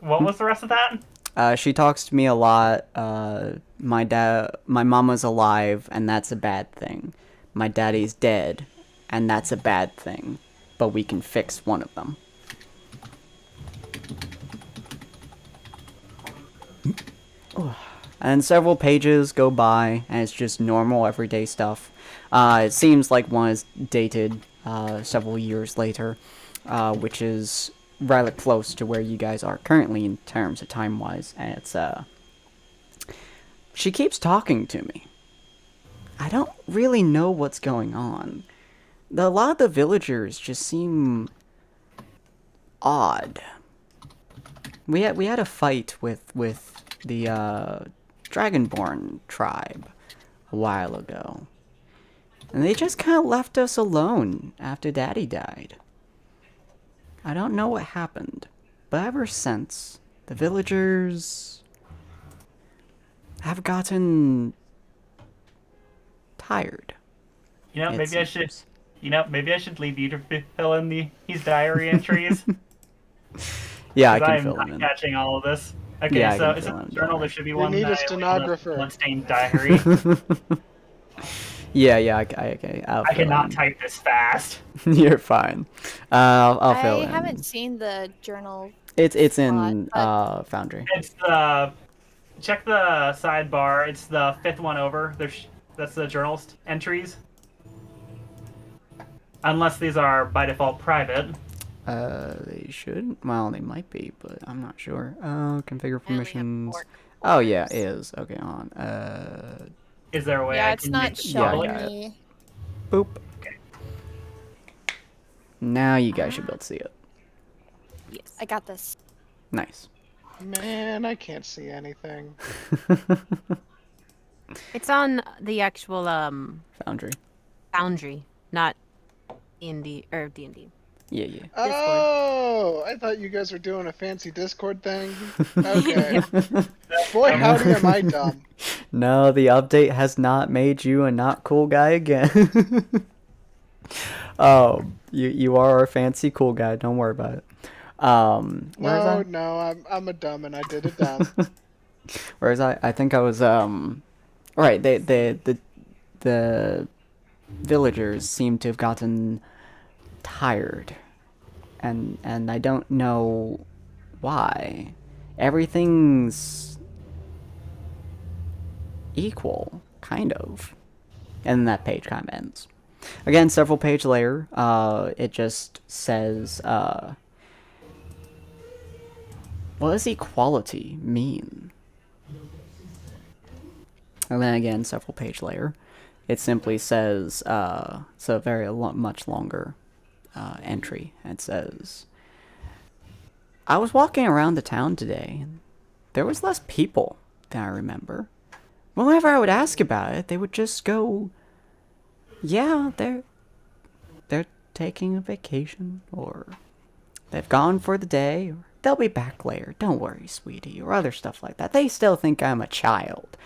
What was the rest of that? she talks to me a lot. My mama's alive, and that's a bad thing. My daddy's dead, and that's a bad thing. But we can fix one of them. And several pages go by, and it's just normal, everyday stuff. It seems like one is dated several years later, which is rather close to where you guys are currently in terms of time-wise. And it's, she keeps talking to me. I don't really know what's going on. A lot of the villagers just seem odd. We had a fight with the Dragonborn tribe a while ago. And they just kind of left us alone after Daddy died. I don't know what happened, but ever since, the villagers have gotten tired. You know, it maybe I should. seems. Maybe I should leave you to fill in these diary entries. Yeah, I 'Cause can I'm fill not them in. catching all of this. Okay, Yeah, I so can is fill it in, the don't journal? worry. There should be We one need a that I labeled as stenographer. Bloodstained Diary. Yeah, okay. I'll I fill cannot in. type this fast. You're fine. I'll fill I in. haven't seen the journal. It's slot, in but- Foundry. It's the check the sidebar. It's the fifth one over. That's the journal entries. Unless these are by default private. They should. Well, they might be, but I'm not sure. Configure have permissions. port Oh yeah, it orders. is. Okay, on. Is there a way Yeah, I it's can not make it showing public? got it. me. Boop. Now you guys should be able to see it. Yes. I got this. Nice. Man, I can't see anything. It's on the actual Foundry. Foundry, not D&D or D&D. Yeah. Oh, I thought you guys were doing a fancy Discord thing. Okay. Boy, howdy am I dumb. No, the update has not made you a not cool guy again. Oh, you are a fancy cool guy. Don't worry about it. Where was I? No, I'm a dumb and I did it dumb. Where was I? I think I was right. The villagers seem to have gotten tired, and I don't know why. Everything's equal, kind of, and then that page kind of ends. Again, several pages later, it just says, what does equality mean? And then again, several pages later, it simply says, it's a very much longer entry. It says, I was walking around the town today, and there was less people than I remember. Whenever I would ask about it, they would just go, yeah, they're taking a vacation, or they've gone for the day, or they'll be back later, don't worry, sweetie, or other stuff like that. They still think I'm a child.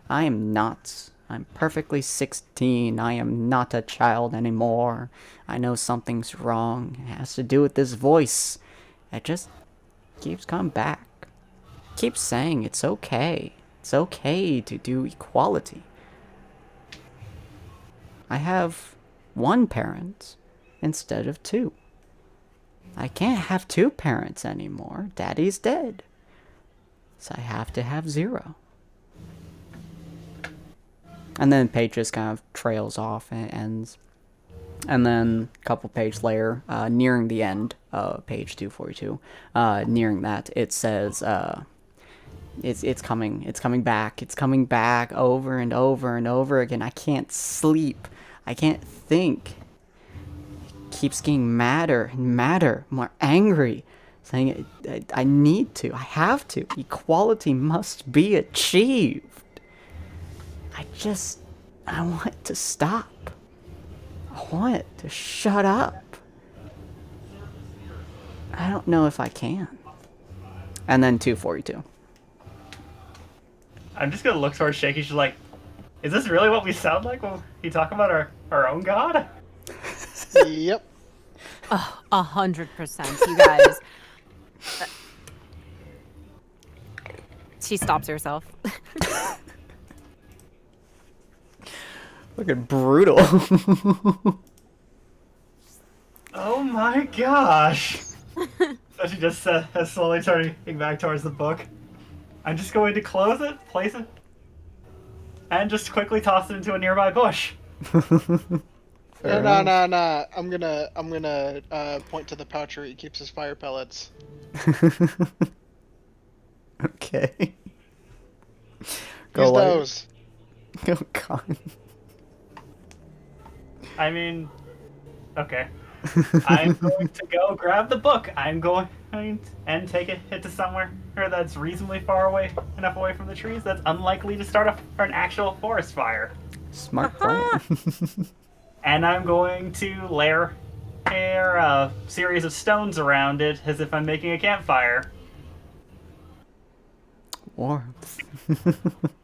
I am not. I'm perfectly 16. I am not a child anymore. I know something's wrong. It has to do with this voice. It just keeps coming back. Keeps saying it's okay. It's okay to do equality. I have one parent instead of two. I can't have two parents anymore. Daddy's dead. So I have to have 0. And then page just kind of trails off and ends. And then a couple pages later, nearing the end of page 242, nearing that, it says, it's coming back over and over and over again. I can't sleep. I can't think. It keeps getting madder and madder, more angry, saying I need to, I have to. Equality must be achieved. I want it to stop. I want it to shut up. I don't know if I can. And then 242. I'm just gonna look towards Shaky. She's like, is this really what we sound like when we talk about our own god? Yep. 100%, you guys. She stops herself. Looking brutal. Oh my gosh! So she just is slowly turning back towards the book. I'm just going to close it, place it, and just quickly toss it into a nearby bush. No. I'm gonna point to the pouch where he keeps his fire pellets. Okay. Use those. Oh god. I mean, okay. I'm going to go grab the book. I'm going and take it to somewhere that's reasonably far away, enough away from the trees that's unlikely to start an actual forest fire. Smart plan. And I'm going to layer a series of stones around it as if I'm making a campfire. Warmth.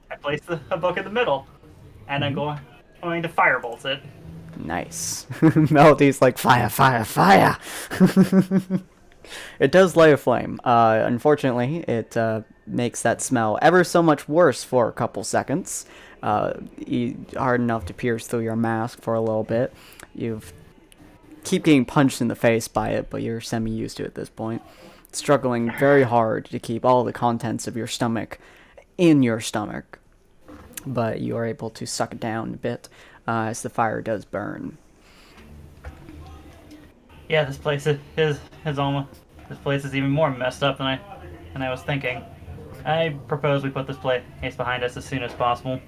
I place a book in the middle, and I'm going to firebolt it. Nice. Melody's like, fire, fire, fire! It does light a flame. Unfortunately, it makes that smell ever so much worse for a couple seconds. Hard enough to pierce through your mask for a little bit. Keep getting punched in the face by it, but you're semi-used to it at this point. Struggling very hard to keep all the contents of your stomach in your stomach. But you are able to suck it down a bit as the fire does burn. Yeah, this place is even more messed up than I was thinking. I propose we put this place behind us as soon as possible.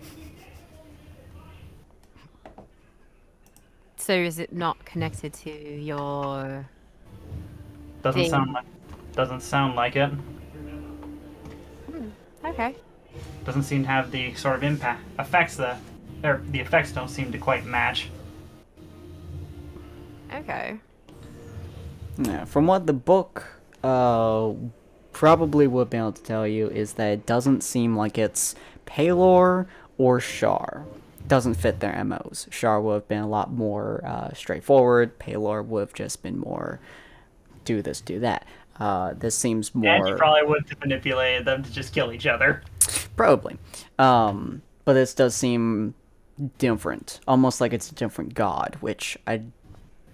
So is it not connected to your... Doesn't thing? sound like it. Okay. Doesn't seem to have the sort of effects the effects don't seem to quite match. Okay. Yeah, from what the book probably would be able to tell you is that it doesn't seem like it's Paylor or Shar. Doesn't fit their MOs. Shar would have been a lot more straightforward. Paylor would have just been more do this, do that. This seems more... And you probably would have manipulated them to just kill each other. Probably. But this does seem different. Almost like it's a different god, which I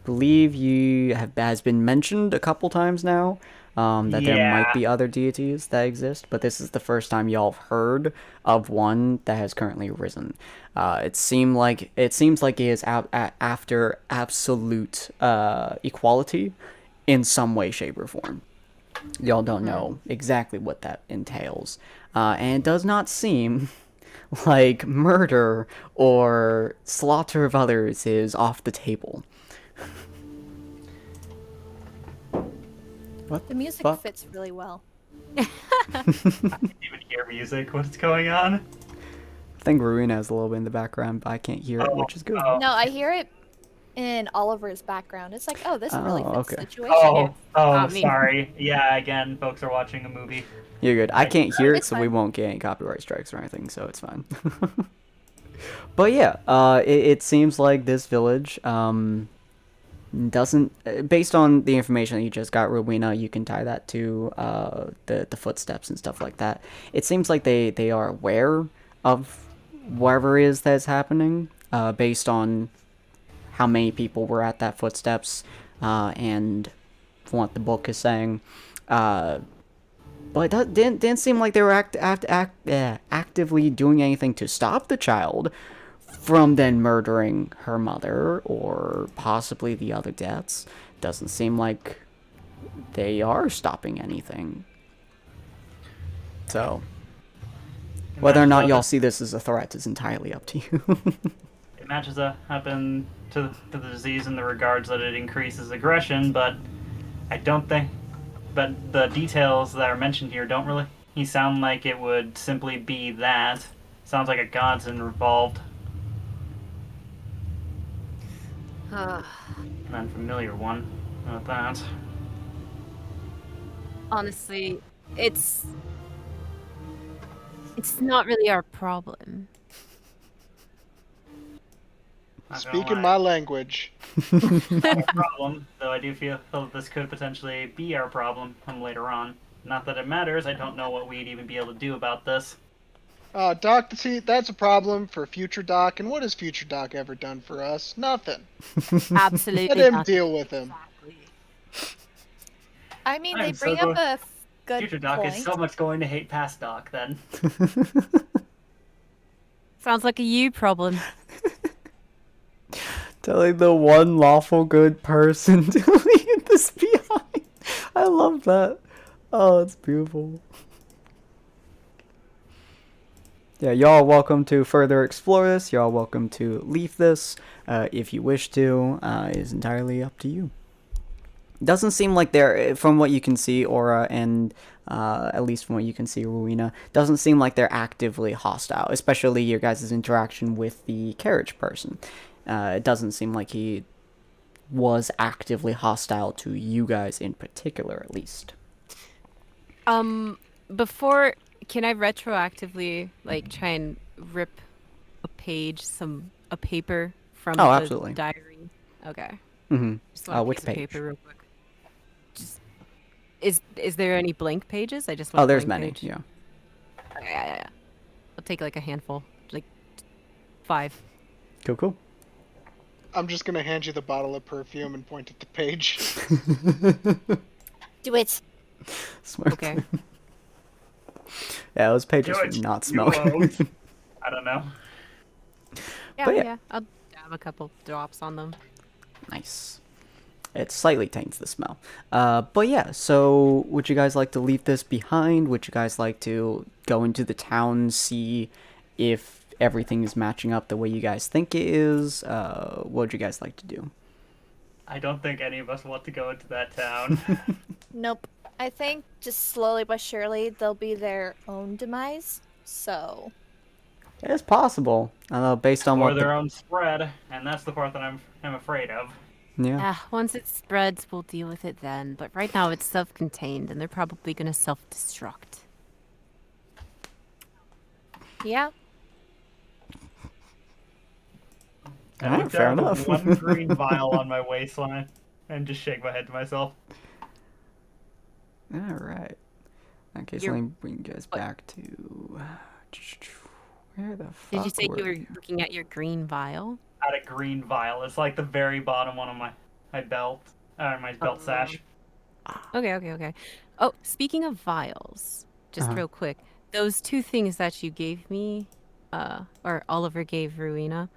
believe has been mentioned a couple times now. That there might be other deities that exist, but this is the first time y'all have heard of one that has currently arisen. It seems like it is after absolute equality in some way, shape, or form. Y'all don't know exactly what that entails, and it does not seem like murder or slaughter of others is off the table. What The music fuck? fits really well. I can't even hear music. What's going on? I think Rowena has a little bit in the background, but I can't hear it, which is good. Oh. No, I hear it in Oliver's background. It's like, oh, this really Oh, fits the okay. situation. Oh, me. sorry. Yeah, again, folks are watching a movie. You're good. I can't hear it, It's so we fine. won't get any copyright strikes or anything, so it's fine. But yeah, it seems like this village doesn't, based on the information that you just got, Rowena, you can tie that to the footsteps and stuff like that. It seems like they are aware of whatever it is that's happening, based on how many people were at that footsteps, and what the book is saying. But it didn't seem like they were actively doing anything to stop the child from then murdering her mother or possibly the other deaths. Doesn't seem like they are stopping anything. So, whether or not y'all see this as a threat is entirely up to you. It matches up to the disease in the regards that it increases aggression, but I don't think. But the details that are mentioned here don't really sound like it would simply be that. Sounds like a god's involved. An unfamiliar one. How about that? Honestly, it's not really our problem. Not gonna Speaking lie. my language. Not a problem, though I do feel that this could potentially be our problem come later on. Not that it matters, I don't know what we'd even be able to do about this. Doc, see, that's a problem for future Doc, and what has future Doc ever done for us? Nothing. Absolutely Let him nothing. deal with him. I mean, I they am so bring up a good Future Doc point. is so much going to hate past Doc, then. Sounds like a you problem. Telling the one lawful good person to leave this behind. I love that. Oh, it's beautiful. Yeah, y'all welcome to further explore this. Y'all welcome to leave this if you wish to. It is entirely up to you. Doesn't seem like they're, from what you can see, Aura, and at least from what you can see, Rowena, doesn't seem like they're actively hostile, especially your guys' interaction with the carriage person. It doesn't seem like he was actively hostile to you guys in particular, at least. Before, can I retroactively like try and rip a paper from Oh, the absolutely. diary? Okay. Mm-hmm. Just want a Which piece of page? paper real quick. Just is there any blank pages? I just want Oh, a there's blank many, page. yeah. Okay, yeah. I'll take like a handful, like 5. Cool. I'm just gonna hand you the bottle of perfume and point at the page. Do it. Smart. Okay. Yeah, those pages Do would it, not you smell won't. good. I don't know. Yeah, But yeah. yeah. I'll dab a couple drops on them. Nice. It slightly taints the smell. But yeah, so would you guys like to leave this behind? Would you guys like to go into the town, see if everything is matching up the way you guys think it is? What would you guys like to do? I don't think any of us want to go into that town. Nope. I think just slowly but surely they'll be their own demise. So It's possible. Based on Or what their own spread, and that's the part that I'm afraid of. Yeah. Once it spreads, we'll deal with it then. But right now, it's self-contained, and they're probably gonna self-destruct. yeah. I Alright, look fair down at enough. one green vial on my waistline and just shake my head to myself. Alright. Okay, so You're- let me bring you guys what? back to... Where the fuck Did you say you were were looking at your green vial? At a green vial. It's like the very bottom one of my belt. My belt sash. Okay. Oh, speaking of vials, just real quick, those 2 things that you gave me, or Oliver gave Rowena,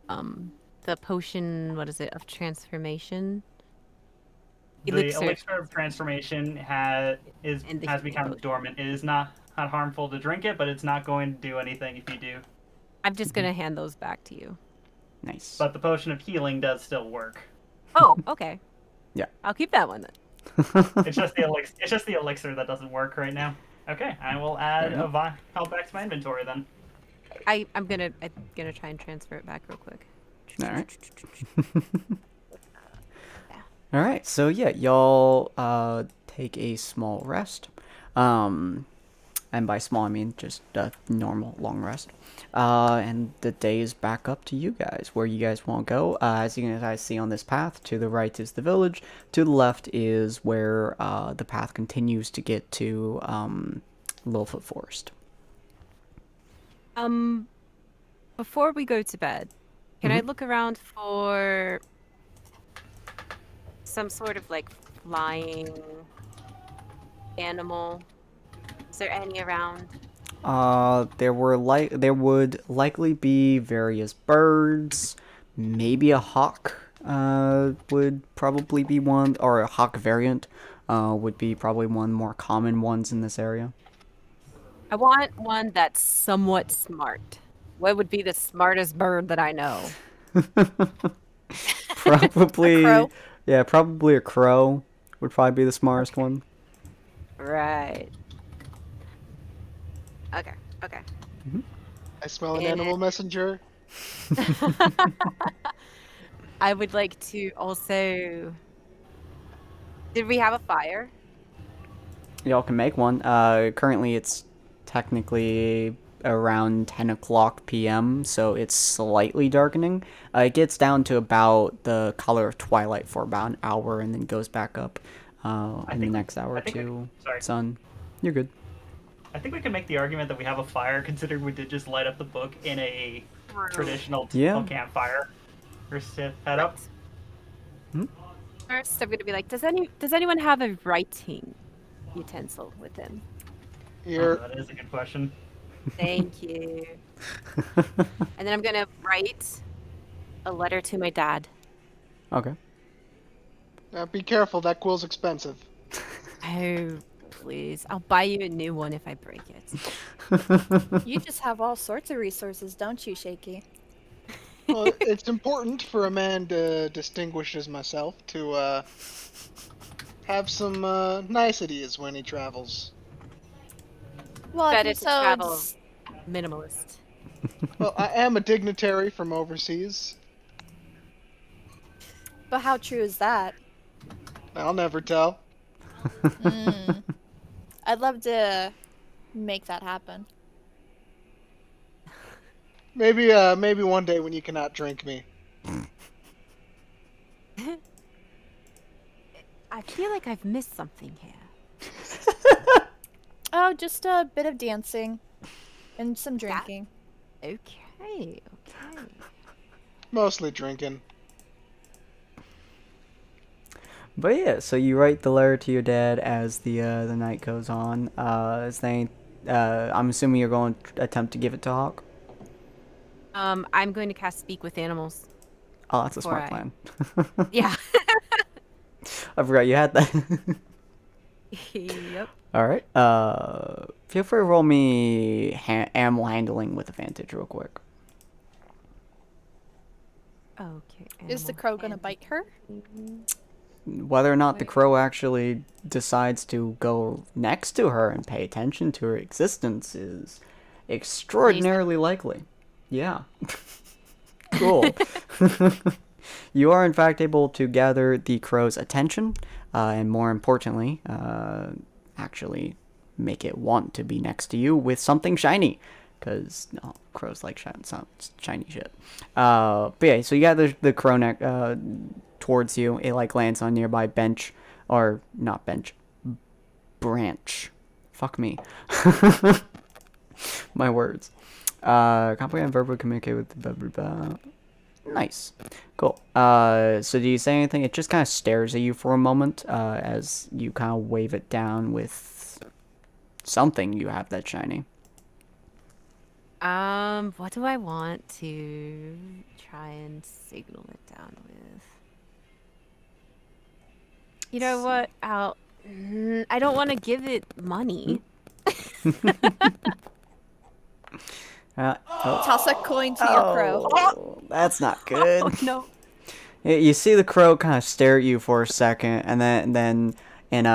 the potion, what is it, of transformation? The Elixir. elixir of transformation has And the become healing dormant. It is not harmful to drink it, but it's not going to do anything if you do. I'm just gonna hand those back to you. Nice. But the potion of healing does still work. Oh, okay. Yeah. I'll keep that one then. It's just the elixir that doesn't work right now. Okay, I will add a vial back to my inventory then. I'm gonna try and transfer it back real quick. All right. All right. So yeah, y'all take a small rest. And by small I mean just a normal long rest. And the day is back up to you guys. Where you guys want to go? As you guys see on this path, to the right is the village. To the left is where the path continues to get to Littlefoot Forest. Before we go to bed, can I look around for some sort of like flying animal? Is there any around? There would likely be various birds, maybe a hawk. Would probably be one, or a hawk variant. Would be probably one more common ones in this area. I want one that's somewhat smart. What would be the smartest bird that I know? Probably. A crow? Yeah, probably a crow would probably be the smartest one. Right. Okay. I smell an animal messenger. I would like to also. Did we have a fire? Y'all can make one. Currently it's technically around 10 o'clock p.m., so it's slightly darkening. It gets down to about the color of twilight for about an hour and then goes back up in the next hour or two. Sun. You're good. I think we can make the argument that we have a fire, considering we did just light up the book in a traditional campfire. First head up. First, I'm gonna be like, does anyone have a writing utensil with them? Here. That is a good question. Thank you. And then I'm gonna write a letter to my dad. Okay. Now be careful, that quill's expensive. Oh, please. I'll buy you a new one if I break it. You just have all sorts of resources, don't you, Shaky? Well, it's important for a man to distinguish as myself to have some niceties when he travels. Well, Better to travel episodes... minimalist. Well, I am a dignitary from overseas. But how true is that? I'll never tell. I'd love to make that happen. Maybe one day when you cannot drink me. I feel like I've missed something here. Oh, just a bit of dancing and some drinking. Okay. Mostly drinking. But yeah, so you write the letter to your dad as the night goes on. Saying, I'm assuming you're going to attempt to give it to Hawk. I'm going to cast Speak with Animals. Oh, that's a smart plan. Yeah. I forgot you had that. Yep. All right. Feel free to roll me animal handling with advantage real quick. Okay. Is the crow gonna bite her? Whether or not the crow actually decides to go next to her and pay attention to her existence is extraordinarily likely. Yeah. Cool. You are in fact able to gather the crow's attention, and more importantly, actually make it want to be next to you with something shiny. Because, no, crows like shiny shit. But yeah, so you gather the crow neck towards you. It like lands on a nearby bench, or not bench, branch. Fuck me. My words. Comprehend, verbally communicate with the blah, blah, blah. Nice. Cool. So do you say anything? It just kind of stares at you for a moment as you kind of wave it down with something you have that's shiny. What do I want to try and signal it down with? You know what? I don't want to give it money. Toss a coin to your crow. Oh, that's not good. Oh, no. You see the crow kind of stare at you for a second, and then And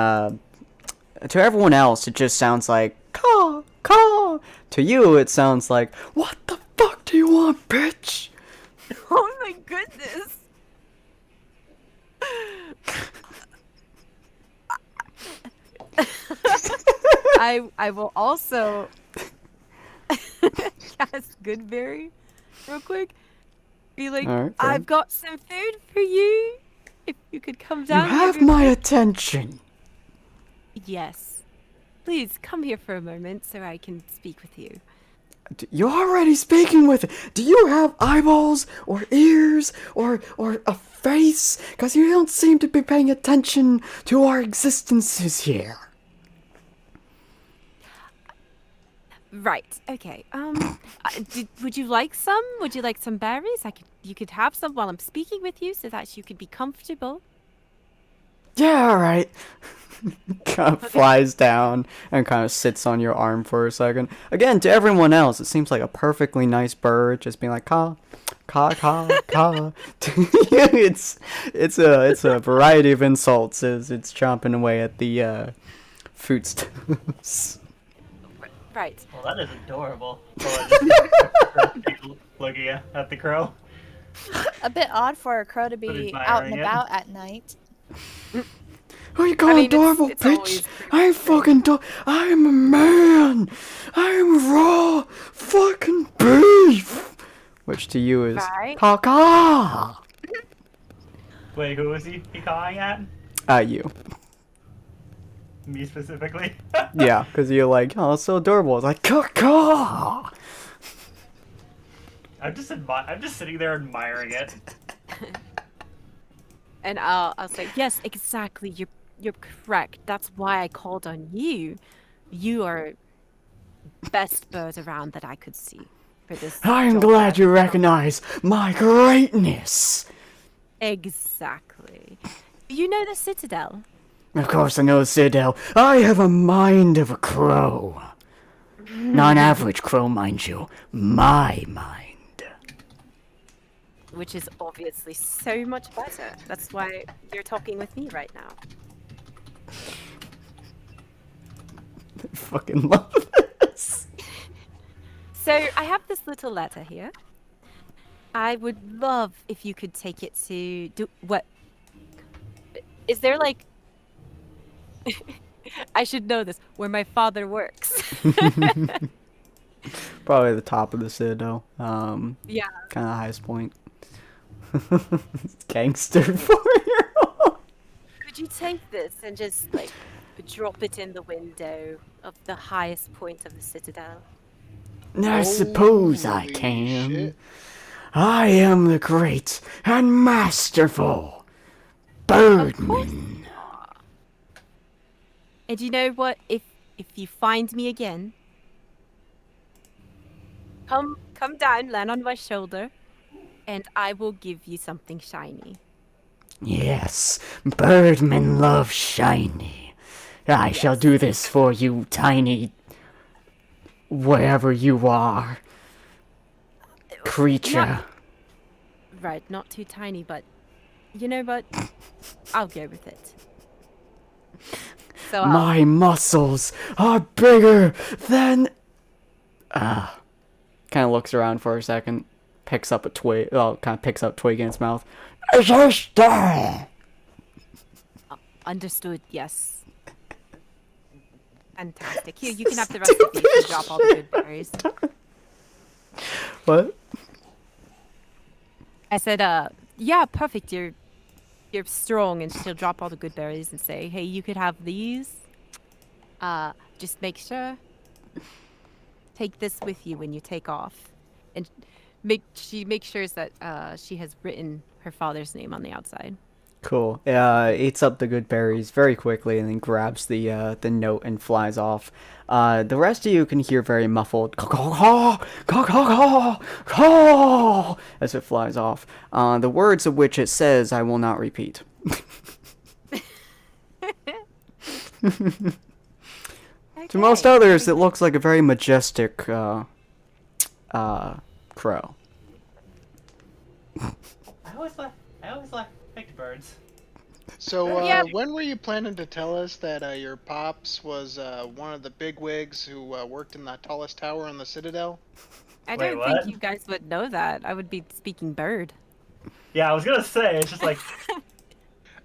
to everyone else, it just sounds like caw, caw. To you, it sounds like, what the fuck do you want, bitch? Oh my goodness. I will also cast Goodberry real quick. Be like, Alright, I've got some food for you. If you could come You down. have here my attention. Yes. Please come here for a moment so I can speak with you. You're already speaking with it. Do you have eyeballs or ears or a face? Because you don't seem to be paying attention to our existences here. Right. Okay. Would you like some? Would you like some berries? You could have some while I'm speaking with you, so that you could be comfortable. Yeah, alright. Kind of flies down and kind of sits on your arm for a second. Again, to everyone else, it seems like a perfectly nice bird, just being like caw, caw, caw, caw. it's a variety of insults as it's chomping away at the foodstuffs. Right. Well, that is adorable. Looking at the crow. A bit odd for a crow to be out and admiring it. about at night. Who are you calling mean, adorable, it's always bitch? pretty I am fucking I am a man. I am raw fucking beef. Which to you is Right. caw caw. Wait, who was he cawing at? You. Me specifically? Yeah, because you're like, oh, it's so adorable. It's like, caw caw. I'm just sitting there admiring it. And I'll say, yes, exactly. You're correct. That's why I called on you. You are best bird around that I could see for this. I am job glad that- you recognize my greatness. Exactly. You know the Citadel. Of course I know, Citadel. I have a mind of a crow. Not an average crow, mind you. My mind. Which is obviously so much better. That's why you're talking with me right now. I fucking love this. So I have this little letter here. I would love if you could take it to what? Is there like? I should know this. Where my father works. Probably the top of the Citadel. Yeah. Kind of highest point. Gangster 4-year-old. Could you take this and just like drop it in the window of the highest point of the Citadel? I suppose I Holy can. shit. I am the great and masterful Birdman. And you know what? If you find me again, come down, land on my shoulder, and I will give you something shiny. Yes, Birdmen love shiny. I shall do this for you, tiny, wherever you are, creature. Right, not too tiny, but you know what? I'll go with it. So My muscles are bigger than... Kind of looks around for a second, picks up a twig, kind of picks up twig in its mouth. understood, yes. Fantastic. Here, you can have the rest of these and drop all the good berries. What? I said, yeah, perfect. You're strong, and she'll drop all the good berries and say, hey, you could have these. Just make sure. Take this with you when you take off. And she makes sure that she has written her father's name on the outside. Cool. Eats up the good berries very quickly and then grabs the note and flies off. The rest of you can hear very muffled as it flies off. The words of which it says I will not repeat. To most others, it looks like a very majestic crow. I always like picked birds. So, Yeah. when were you planning to tell us that your pops was one of the bigwigs who worked in the tallest tower on the Citadel? I Wait, don't think what? you guys would know that. I would be speaking bird. Yeah, I was gonna say, it's just like,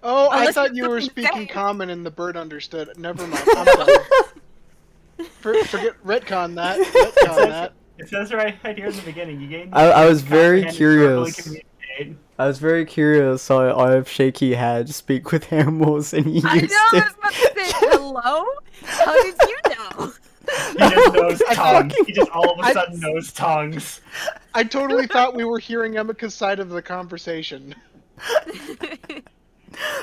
Oh, I Unless thought you you have were something to speaking say. common and the bird understood. Never mind. I'm done. Forget retcon that. Retcon that. it says right here in the beginning, you gain the I ability was to very comprehend and verbally curious. communicate. I was very curious, so I have shaky head speak with animals, and he I used know. I it. was about to say hello. How did you know? He just knows I tongue. thought- He just all of a I- sudden knows tongues. I totally thought we were hearing Emika's side of the conversation.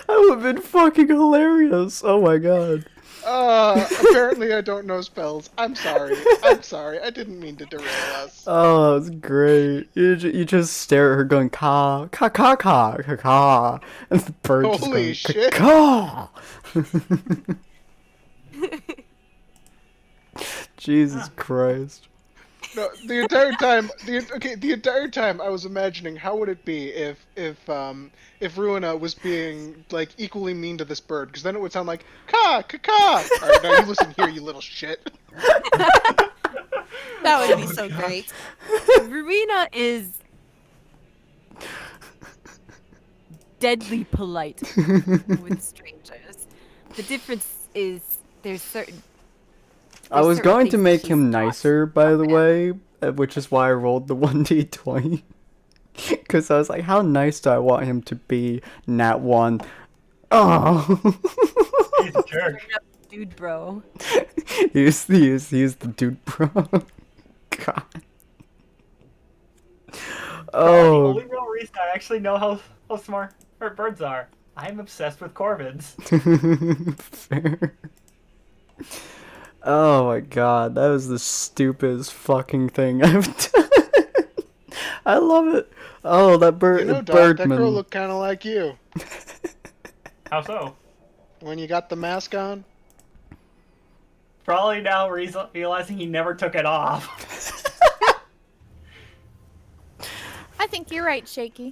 That would have been fucking hilarious. Oh my god. Apparently I don't know spells. I'm sorry. I'm sorry. I didn't mean to derail us. Oh, that was great. You just stare at her going, ka, ka, ka, ka, ka, ka. And the bird just Holy going, shit. ka, ka. Jesus Christ. No, the entire time, the entire time I was imagining how would it be if Ruina was being like equally mean to this bird, because then it would sound like ka ka ka. All right, now you listen here, you little shit. That would be so great. Rowena is deadly polite with strangers. The difference is there's certain. I was certain going to things make she's him not. nicer, by the way, which is why I rolled the 1d20. Because I was like, how nice do I want him to be? Nat 1. Oh. He's a jerk. Straight up dude, bro. he's the dude, bro. God. The Oh. only real reason I actually know how smart birds are, I'm obsessed with corvids. Fair. Oh my god, that was the stupidest fucking thing I've done. I love it. Oh, that bird, You know, Doc, that girl birdman. looked kind of like you How so? when you got the mask on. Probably now realizing he never took it off. I think you're right, Shaky.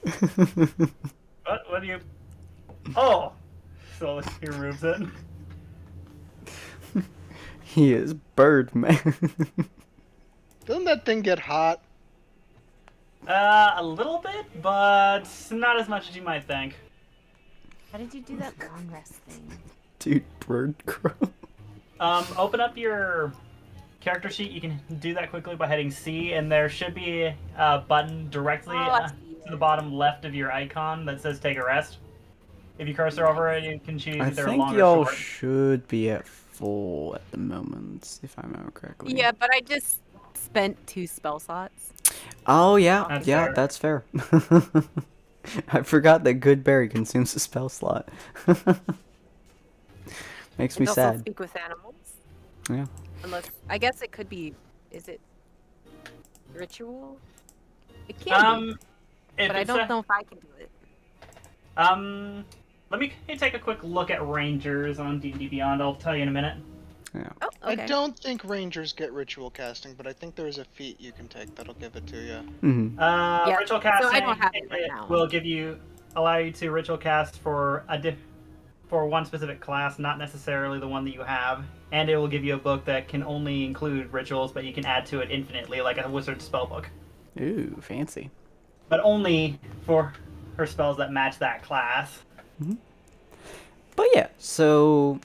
What do you... Oh! So he removes it. He is Birdman. Doesn't that thing get hot? A little bit, but not as much as you might think. How did you do that long rest thing? Dude, bird crow. Open up your character sheet. You can do that quickly by hitting C, and there should be a button directly I see to the bottom left of your icon that says take a rest. If you cursor over it, you can choose I either think long or y'all short. should be at full at the moment, if I remember correctly. Yeah, but I just spent 2 spell slots. Oh, yeah, That's yeah, fair. that's fair. I forgot that good berry consumes a spell slot. Makes me And also sad. speak with animals. Yeah. Unless I guess it could be. Is it ritual? It can be, If but I it's don't know if I can do it. Let me take a quick look at Rangers on D&D Beyond. I'll tell you in a minute. Yeah. Oh, okay. I don't think rangers get ritual casting, but I think there's a feat you can take that'll give it to you. Mm-hmm. Yeah, Ritual so I casting don't have it right now. will allow you to ritual cast for for one specific class, not necessarily the one that you have, and it will give you a book that can only include rituals, but you can add to it infinitely, like a wizard's spellbook. Ooh, fancy. But only for her spells that match that class. But yeah, so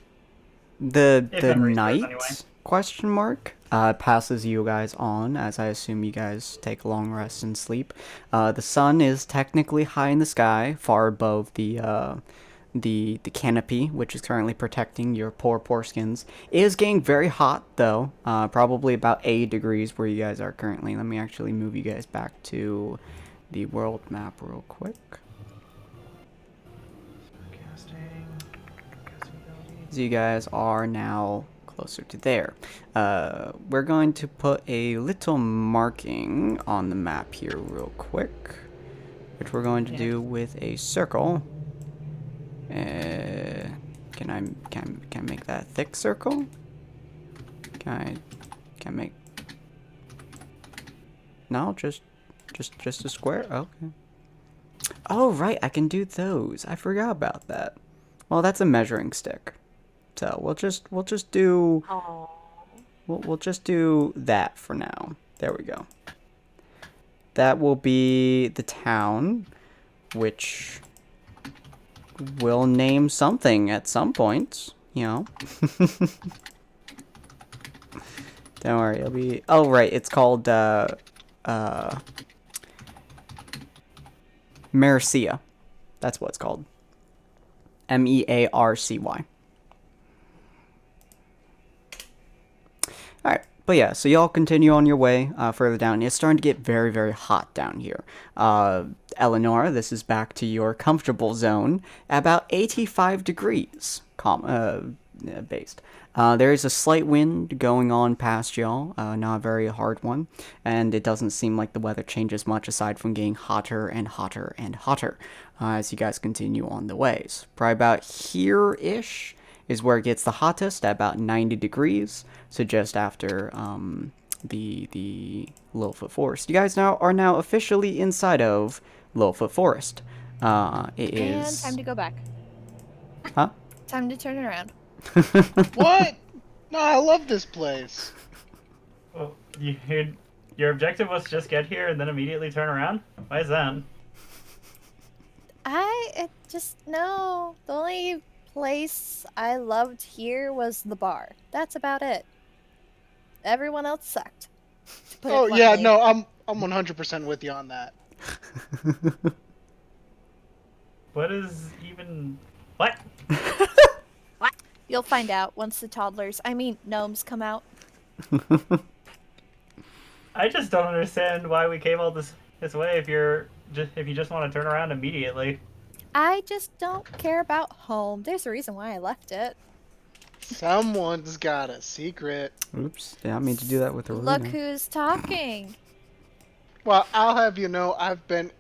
the If memory serves, knight anyway. question mark passes you guys on, as I assume you guys take a long rest and sleep. The sun is technically high in the sky, far above the canopy, which is currently protecting your poor skins. It is getting very hot though, probably about 80 degrees where you guys are currently. Let me actually move you guys back to the world map real quick. So you guys are now closer to there. We're going to put a little marking on the map here real quick, which we're going to do with a circle. Can I make that a thick circle? Can I make? No, just a square. Okay. Oh right, I can do those. I forgot about that. Well, that's a measuring stick. So we'll just do Oh. we'll just do that for now. There we go. That will be the town, which we'll name something at some point, you know. Don't worry, it'll be... Oh, right, it's called, Mercia. That's what it's called. Mearcy. Alright, but yeah, so y'all continue on your way further down. It's starting to get very, very hot down here. Eleanor, this is back to your comfortable zone, about 85 degrees based. There is a slight wind going on past y'all, not a very hard one, and it doesn't seem like the weather changes much aside from getting hotter and hotter and hotter as you guys continue on the ways. Probably about here-ish is where it gets the hottest, at about 90 degrees, so just after the Littlefoot Forest. You guys are now officially inside of Littlefoot Forest. It is... And time to go back. Huh? Time to turn around. What? No, I love this place. Well, your objective was to just get here and then immediately turn around? Why is that? No. The only place I loved here was the bar. That's about it. Everyone else sucked. to put it Oh yeah, bluntly. no, I'm 100% with you on that. What is even... What? You'll find out once the gnomes come out. I just don't understand why we came all this way if you just want to turn around immediately. I just don't care about home. There's a reason why I left it. Someone's got a secret. Oops, did not mean to do that with the Look who's talking. Well, I'll have you know I've been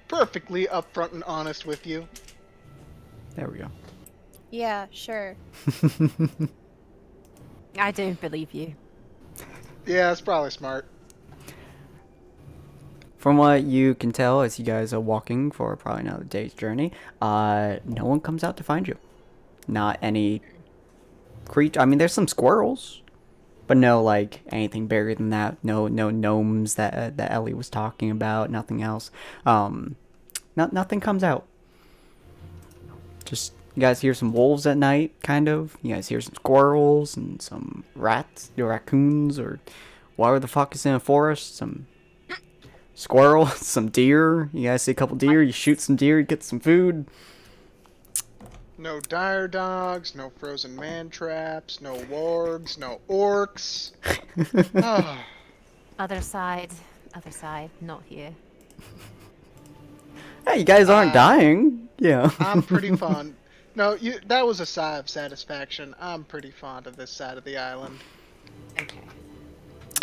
perfectly upfront and honest with you. There we go. Yeah, sure. I don't believe you. Yeah, it's probably smart. From what you can tell as you guys are walking for probably another day's journey, no one comes out to find you. Not any creature. I mean, there's some squirrels, but no, like, anything bigger than that. No gnomes that Ellie was talking about. Nothing else. Nothing comes out. Just, you guys hear some wolves at night, kind of. You guys hear some squirrels and some raccoons, or whatever the fuck is in a forest. Some squirrels, some deer. You guys see a couple deer, you shoot some deer, you get some food. No dire dogs, no frozen man traps, no wargs, no orcs. Oh, Other side, not here. Hey, you guys aren't dying. Yeah. I'm pretty fond. No, that was a sigh of satisfaction. I'm pretty fond of this side of the island. Okay.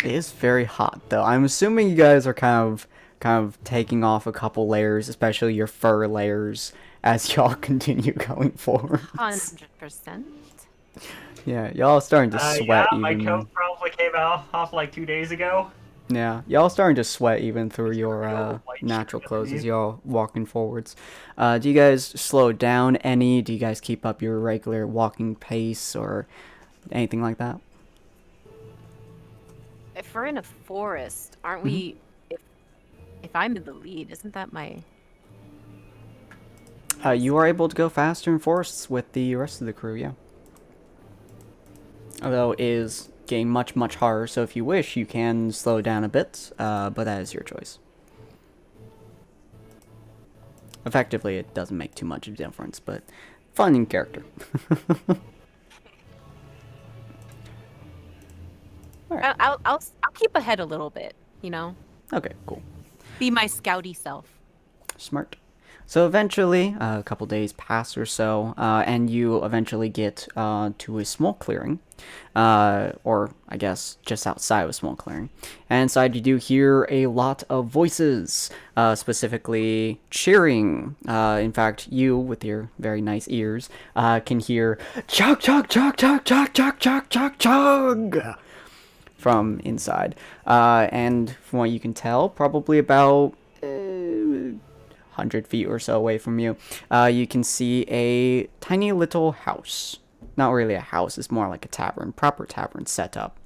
It is very hot, though. I'm assuming you guys are kind of taking off a couple layers, especially your fur layers, as y'all continue going forward. 100%. Yeah, y'all starting to sweat yeah, my even. coat probably came off like 2 days ago. Yeah, y'all starting to sweat even through your natural clothes as y'all walking forwards. Do you guys slow down any? Do you guys keep up your regular walking pace or anything like that? If we're in a forest, aren't we... If I'm in the lead, isn't that my... You are able to go faster in forests with the rest of the crew, yeah. Although it is getting much, much harder, so if you wish, you can slow down a bit, but that is your choice. Effectively, it doesn't make too much of a difference, but fun in character. Alright. I'll keep ahead a little bit, you know? Okay, cool. Be my scouty self. Smart. So eventually, a couple days pass or so, and you eventually get to a small clearing, or I guess just outside of a small clearing. And inside you do hear a lot of voices, specifically cheering. In fact, you, with your very nice ears, can hear chug chug chug chug chug chug chug chug chug from inside. And from what you can tell, probably about 100 feet or so away from you, you can see a tiny little house. Not really a house, it's more like a tavern, proper tavern setup.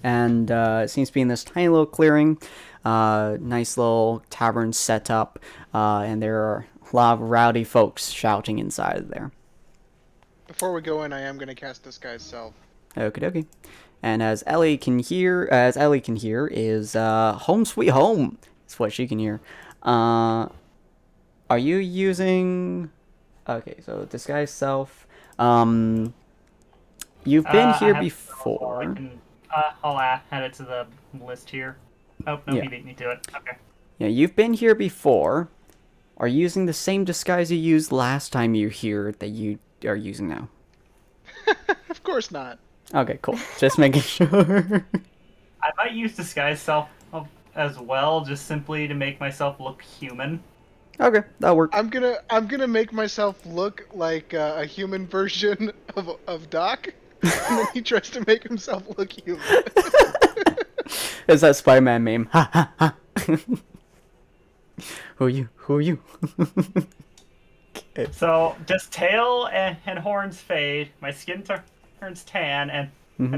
And it seems to be in this tiny little clearing, nice little tavern setup, and there are a lot of rowdy folks shouting inside of there. Before we go in, I am gonna cast Disguise Self. Okie dokie. And as Ellie can hear, is home sweet home. That's what she can hear. Are you using? Okay, so disguise self. You've been here before. I'll add it to the list here. Oh no, Yeah. he beat me to it. Okay. Yeah, you've been here before. Are you using the same disguise you used last time you were here that you are using now? Of course not. Okay, cool. Just making sure. I might use disguise self as well, just simply to make myself look human. Okay, that'll work. I'm gonna make myself look like a human version of Doc, and then he tries to make himself look human. It's that Spider-Man meme. Ha ha ha. Who are you? Who are you? Okay. So just tail and horns fade. My skin turns tan, and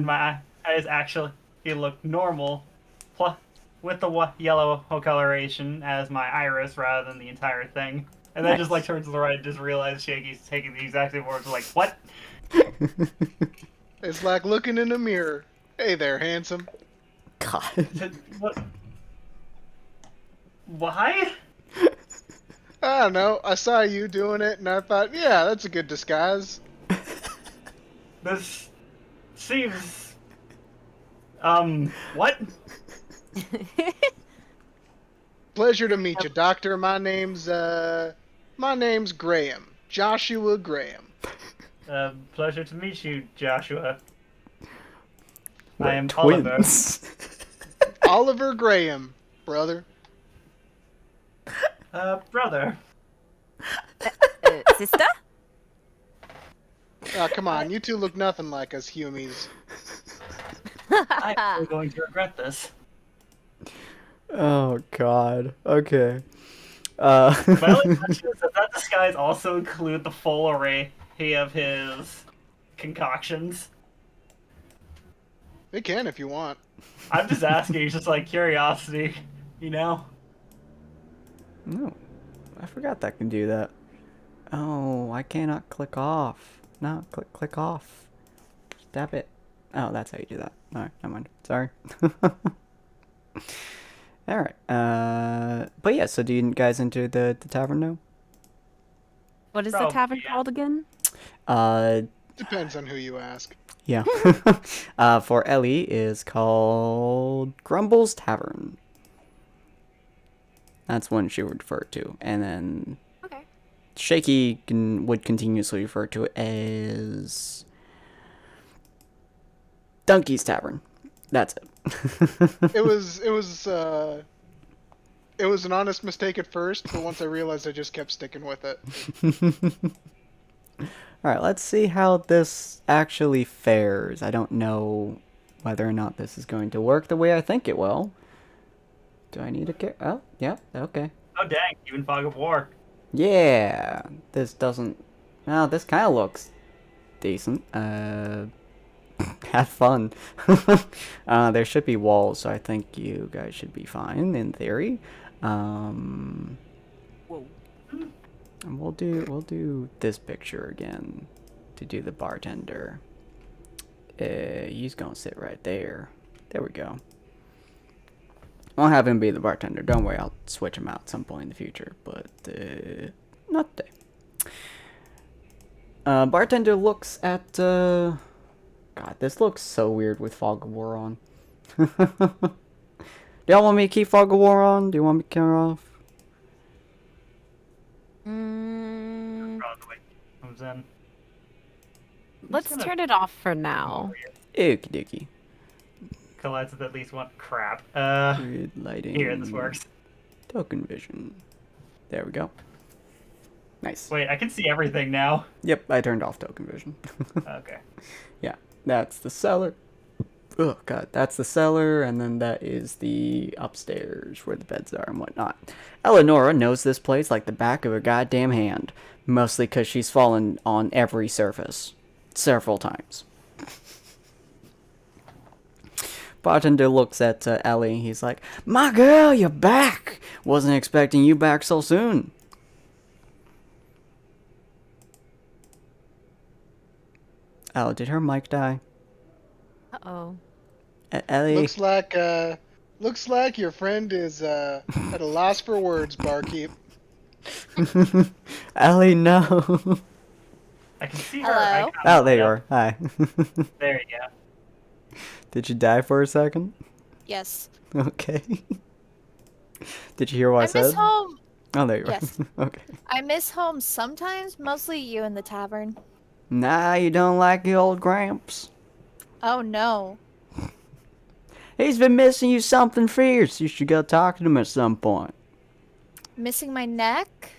my eyes actually look normal, plus with the yellow coloration as my iris rather than the entire thing. And then just like turns to the right and just realizes Shaky's taking the exact same words. Like what? It's like looking in a mirror. Hey there, handsome. God. What? Why? I don't know. I saw you doing it, and I thought, yeah, that's a good disguise. This seems. What? Pleasure to meet you, Doctor. My name's Graham. Joshua Graham. Pleasure to meet you, Joshua. We're I am Oliver. twins. Oliver Graham, brother. Brother. Sister? Come on, you two look nothing like us humies. I'm going to regret this. Oh God. Okay. My only question is, does that disguise also include the full array of his concoctions? They can if you want. I'm just asking, it's just like curiosity, you know? No, I forgot that can do that. Oh, I cannot click off. No, click off. Stab it. Oh, that's how you do that. Alright, never mind. Sorry. Alright. But yeah, so do you guys enter the tavern now? What is the Probably, tavern yeah. called again? Depends on who you ask. Yeah. For Ellie is called Grumble's Tavern. That's one she would refer to. And then Okay. Shaky would continuously refer to it as Donkey's Tavern. That's it. It was an honest mistake at first, but once I realized, I just kept sticking with it. Alright, let's see how this actually fares. I don't know whether or not this is going to work the way I think it will. Do I need a Oh, yeah, okay. Oh dang, even Fog of War. Yeah, this doesn't... Well, this kind of looks decent. Have fun. There should be walls, so I think you guys should be fine, in theory. Whoa. And we'll do this picture again to do the bartender. He's gonna sit right there. There we go. I'll have him be the bartender. Don't worry, I'll switch him out at some point in the future, but not today. Bartender looks at God, this looks so weird with Fog of War on. Do y'all want me to keep Fog of War on? Do you want me to turn it off? Probably comes in. Let's gonna- turn it off for now. Okie dokie. Collides with at least one crap. Grid lighting. Here, this works. Token vision. There we go. Nice. Wait, I can see everything now. Yep, I turned off token vision. Okay. Yeah, that's the cellar. Oh god, that's the cellar, and then that is the upstairs where the beds are and whatnot. Eleonora knows this place like the back of her goddamn hand, mostly because she's fallen on every surface several times. Bartender looks at Ellie. He's like, "My girl, you're back! Wasn't expecting you back so soon." Oh, did her mic die? Uh-oh. Ellie? Looks like your friend is at a loss for words, barkeep. Ellie, no. I can see her. Hello? icon Oh, there lit you up. are. Hi. There you go. Did you die for a second? Yes. Okay. Did you hear what I I said? miss home. Oh, there you Yes. are. Okay. I miss home sometimes, mostly you in the tavern. Nah, you don't like the old Gramps. Oh no. He's been missing you something fierce. You should go talk to him at some point. Missing my neck?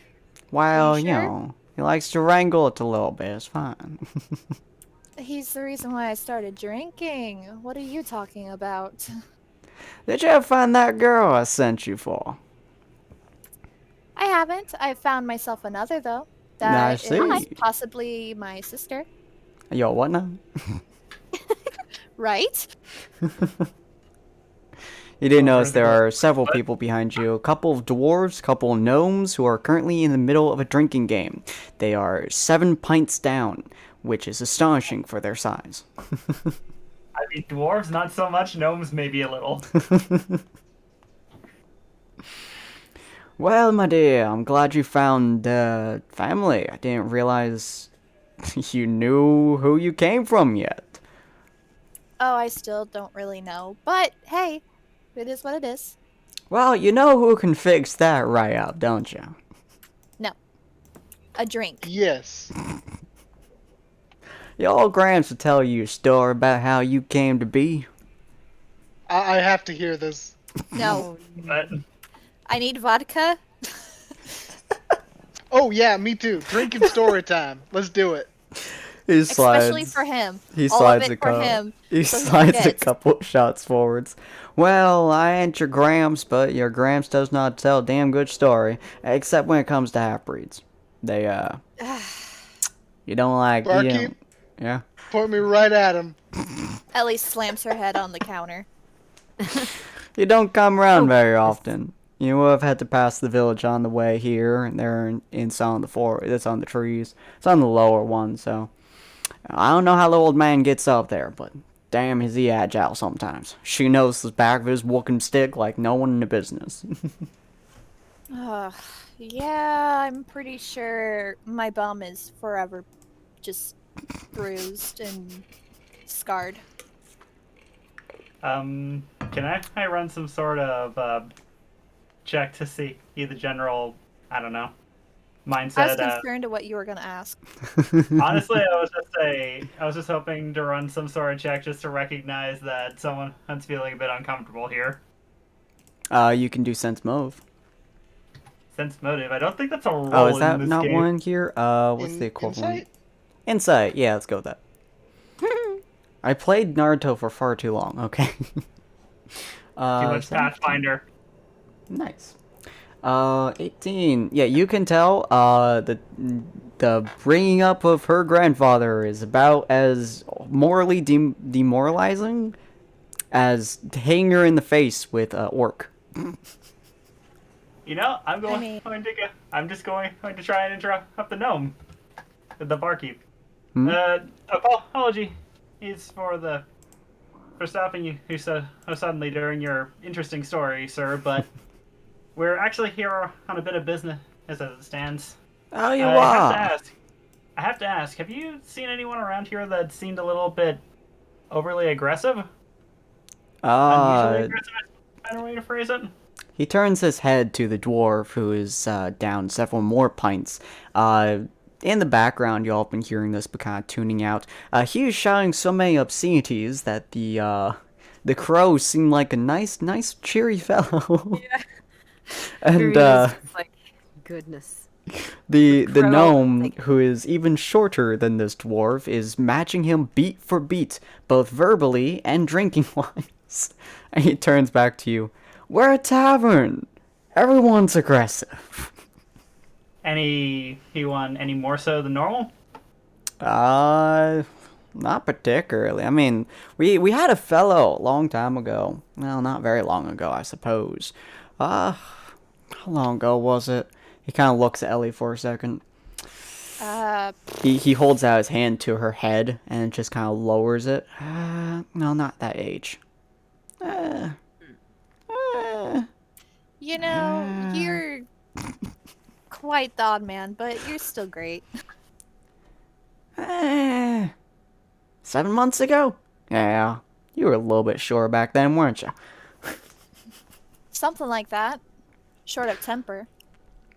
Well, you you sure? know, he likes to wrangle it a little bit. It's fine. He's the reason why I started drinking. What are you talking about? Did you ever find that girl I sent you for? I haven't. I found myself another though. I That see. is possibly my sister. Yo, what now? Right? You do notice there What? are several people behind you. A couple of dwarves, a couple of gnomes who are currently in the middle of a drinking game. They are 7 pints down, which is astonishing for their size. I mean, dwarves, not so much. Gnomes, maybe a little. Well, my dear, I'm glad you found family. I didn't realize you knew who you came from yet. Oh, I still don't really know. But hey, it is what it is. Well, you know who can fix that right up, don't you? No. A drink. Yes. Your old Gramps will tell you a story about how you came to be. I have to hear this. No. But I need vodka. Oh yeah, me too. Drinking story time. Let's do it. He slides. Especially for him. He All slides of a it for couple. him. He so he slides a forgets. couple shots forwards. Well, I ain't your Gramps, but your Gramps does not tell a damn good story, except when it comes to half-breeds. They you don't like. You Barkeep? don't, yeah. Point me right at him. Ellie slams her head on the counter. You don't come around Oh, very goodness. often. You will have had to pass the village on the way here, and they're in some of the forest. It's on the trees. It's on the lower one, so I don't know how the old man gets up there, but damn, is he agile sometimes. She knows the back of his walking stick like no one in the business. Yeah, I'm pretty sure my bum is forever just bruised and scarred. can I run some sort of check to see the general, I don't know, I was mindset? concerned at what you were gonna ask. Honestly, I was just hoping to run some sort of check just to recognize that someone's feeling a bit uncomfortable here. You can do sense move. Sense motive. I don't think that's a roll Oh, is in that this not game. one here? What's the equivalent? Insight? Insight. Yeah, let's go with that. I played Naruto for far too long. Okay. Too much 17. Pathfinder. Nice. 18. Yeah, you can tell. The bringing up of her grandfather is about as morally demoralizing as hitting her in the face with orc. You know, I'm just going to try and interrupt the gnome, the barkeep. Hmm? Apology is for stopping you so suddenly during your interesting story, sir. But we're actually here on a bit of business as it stands. Oh, you I are. have to ask. Have you seen anyone around here that seemed a little bit overly aggressive? Unusually aggressive, is a better way to phrase it. He turns his head to the dwarf, who is down several more pints. In the background, y'all have been hearing this, but kind of tuning out. He is shouting so many obscenities that the crow seemed like a nice, cheery fellow. Yeah. And It's like, goodness. The Crow, gnome, like- who is even shorter than this dwarf, is matching him beat for beat, both verbally and drinking-wise. And he turns back to you. We're a tavern. Everyone's aggressive. He won any more so than normal? Not particularly. I mean, we had a fellow a long time ago. Well, not very long ago, I suppose. How long ago was it? He kind of looks at Ellie for a second. He holds out his hand to her head and just kind of lowers it. No, not that age. You know, you're quite the odd man, but you're still great. 7 months ago? Yeah, you were a little bit sure back then, weren't you? Something like that. Short of temper.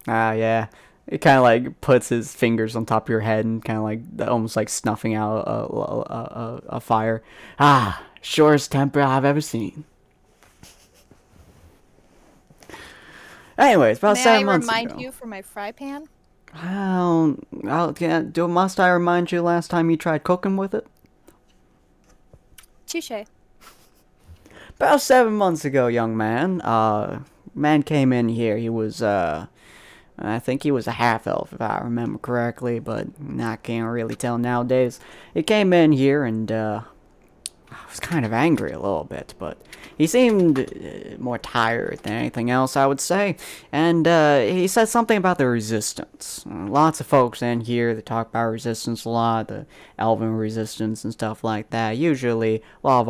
Yeah. It kind of like puts his fingers on top of your head and kind of like almost like snuffing out a fire. Shortest temper I've ever seen. Anyways, about May 7 I months remind ago. you for my fry pan? Must I remind you last time you tried cooking with it? Touche. About 7 months ago, young man. Man came in here. He was, I think he was a half-elf, if I remember correctly, but I can't really tell nowadays. He came in here and, I was kind of angry a little bit, but he seemed more tired than anything else, I would say. And he said something about the resistance. Lots of folks in here that talk about resistance a lot, the elven resistance and stuff like that. Usually, a lot of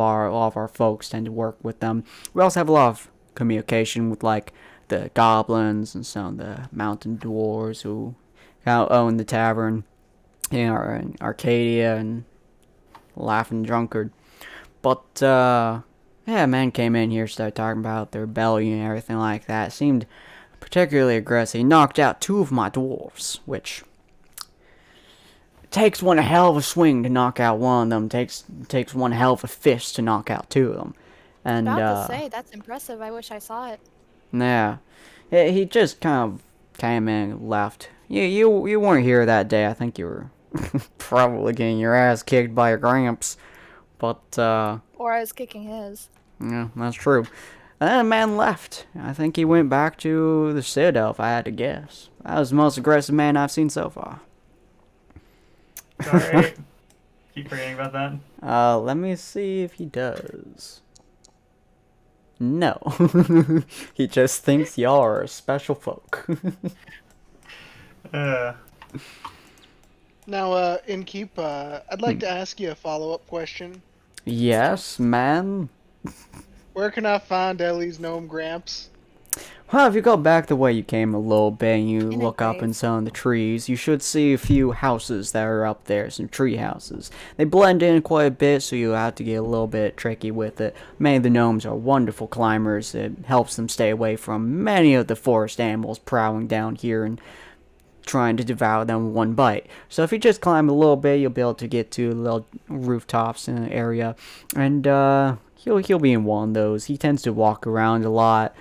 our folks tend to work with them. We also have a lot of communication with like the goblins and some of the mountain dwarves who kind of own the tavern in Arcadia and Laughing Drunkard. But, yeah, a man came in here, started talking about the rebellion and everything like that. Seemed particularly aggressive. He knocked out 2 of my dwarves, which takes one hell of a swing to knock out one of them. Takes one hell of a fist to knock out 2 of them. And, About to say, that's impressive. I wish I saw it. yeah. He just kind of came in and left. You weren't here that day. I think you were probably getting your ass kicked by your Gramps. But, Or I was kicking his. yeah, that's true. And then the man left. I think he went back to the Citadel, if I had to guess. That was the most aggressive man I've seen so far. Sorry. Keep forgetting about that. Let me see if he does. No. He just thinks y'all are special folk. Now, Inkeep, I'd like to ask you a follow-up question. Yes, man. Where can I find Ellie's gnome Gramps? Well, if you go back the way you came a little bit and you In a look up in grave. some of the trees, you should see a few houses that are up there, some tree houses. They blend in quite a bit, so you have to get a little bit tricky with it. Many of the gnomes are wonderful climbers. It helps them stay away from many of the forest animals prowling down here and trying to devour them in one bite. So if you just climb a little bit, you'll be able to get to little rooftops in an area, and he'll be in one of those. He tends to walk around a lot.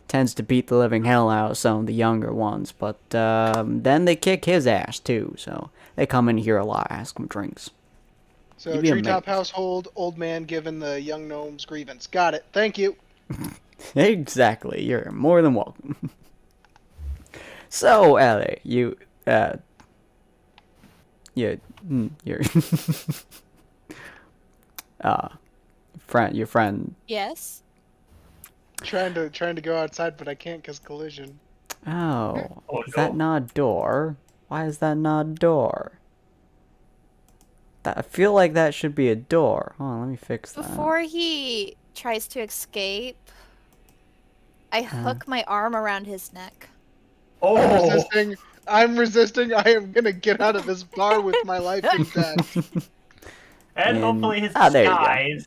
Tends to beat the living hell out of some of the younger ones, but then they kick his ass too. So they come in here a lot, ask him drinks. So, You'd be treetop amazed. household, old man giving the young gnomes grievance. Got it. Thank you. Exactly. You're more than welcome. So, Ellie, you're your friend. Yes? Trying to go outside, but I can't because collision. Oh, Oh, is that no. not a door? Why is that not a door? I feel like that should be a door. Hold on, let me fix that. Before he tries to escape, I hook my arm around his neck. Oh! I'm resisting. I am gonna get out of this bar with my life intact. And And- hopefully his there you go. disguise.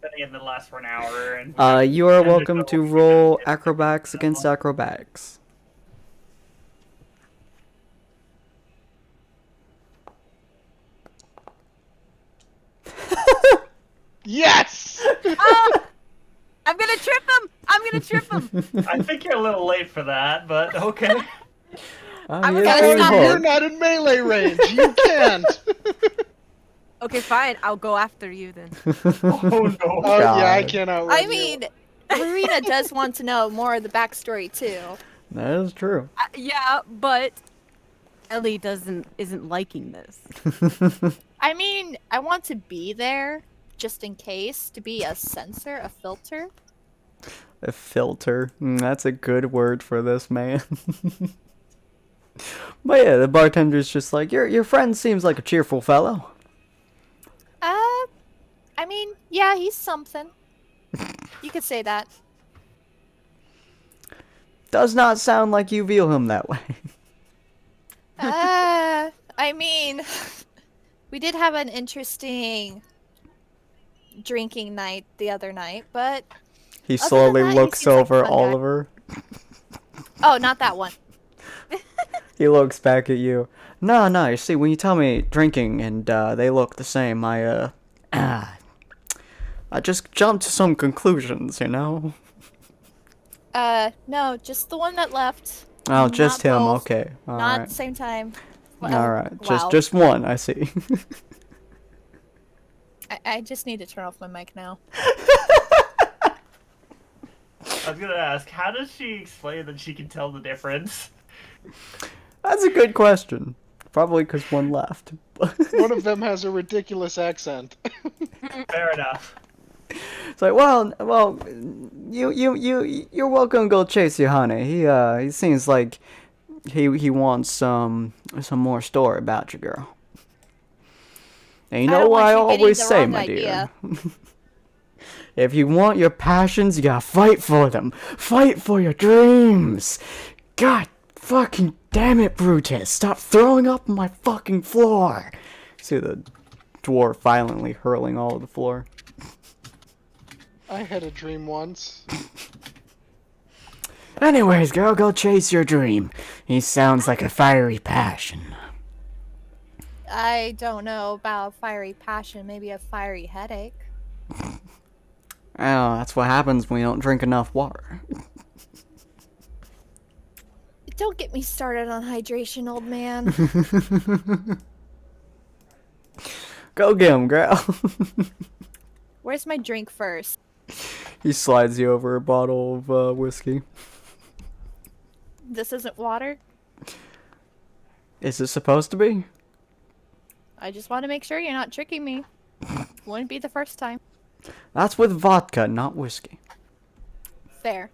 Then again, that lasts for an hour. And You are and there's welcome no- to roll acrobatics against acrobatics. Yes. I'm gonna trip him! I'm gonna trip him. I think you're a little late for that, but okay. I was yes, gonna being stop hard. You're not in melee range. You can't. Okay, fine. I'll go after you then. Oh no. Oh yeah, I God. can't outrun I you. mean, Marina does want to know more of the backstory too. That is true. Yeah, but Ellie isn't liking this. I mean, I want to be there just in case, to be a sensor, a filter. A filter. That's a good word for this man. But yeah, the bartender's just like, your friend seems like a cheerful fellow. I mean, yeah, he's something. You could say that. Does not sound like you view him that way. I mean, we did have an interesting drinking night the other night, but He Other slowly than that, he looks seems like a over fun guy. Oliver. oh, not that one. He looks back at you. No, you see, when you tell me drinking and they look the same, I just jumped to some conclusions, you know? No, just the one that left. Oh, just Not him, both. okay. Not Alright. the same time. Alright, Wow. just one, I see. I just need to turn off my mic now. I was gonna ask, how does she explain that she can tell the difference? That's a good question. Probably because one left. One of them has a ridiculous accent. Fair enough. It's like, well, you're welcome to go chase your honey. He seems like he wants some more story about you, girl. And you know don't what want I you getting always the say, wrong my idea. dear. If you want your passions, you gotta fight for them. Fight for your dreams. God fucking damn it, Brutus. Stop throwing up on my fucking floor. See the dwarf violently hurling all over the floor. I had a dream once. Anyways, girl, go chase your dream. He sounds like a fiery passion. I don't know about fiery passion, maybe a fiery headache. Oh, that's what happens when you don't drink enough water. Don't get me started on hydration, old man. Go get him, girl. Where's my drink first? He slides you over a bottle of whiskey. This isn't water? Is it supposed to be? I just want to make sure you're not tricking me. Wouldn't be the first time. That's with vodka, not whiskey. Fair.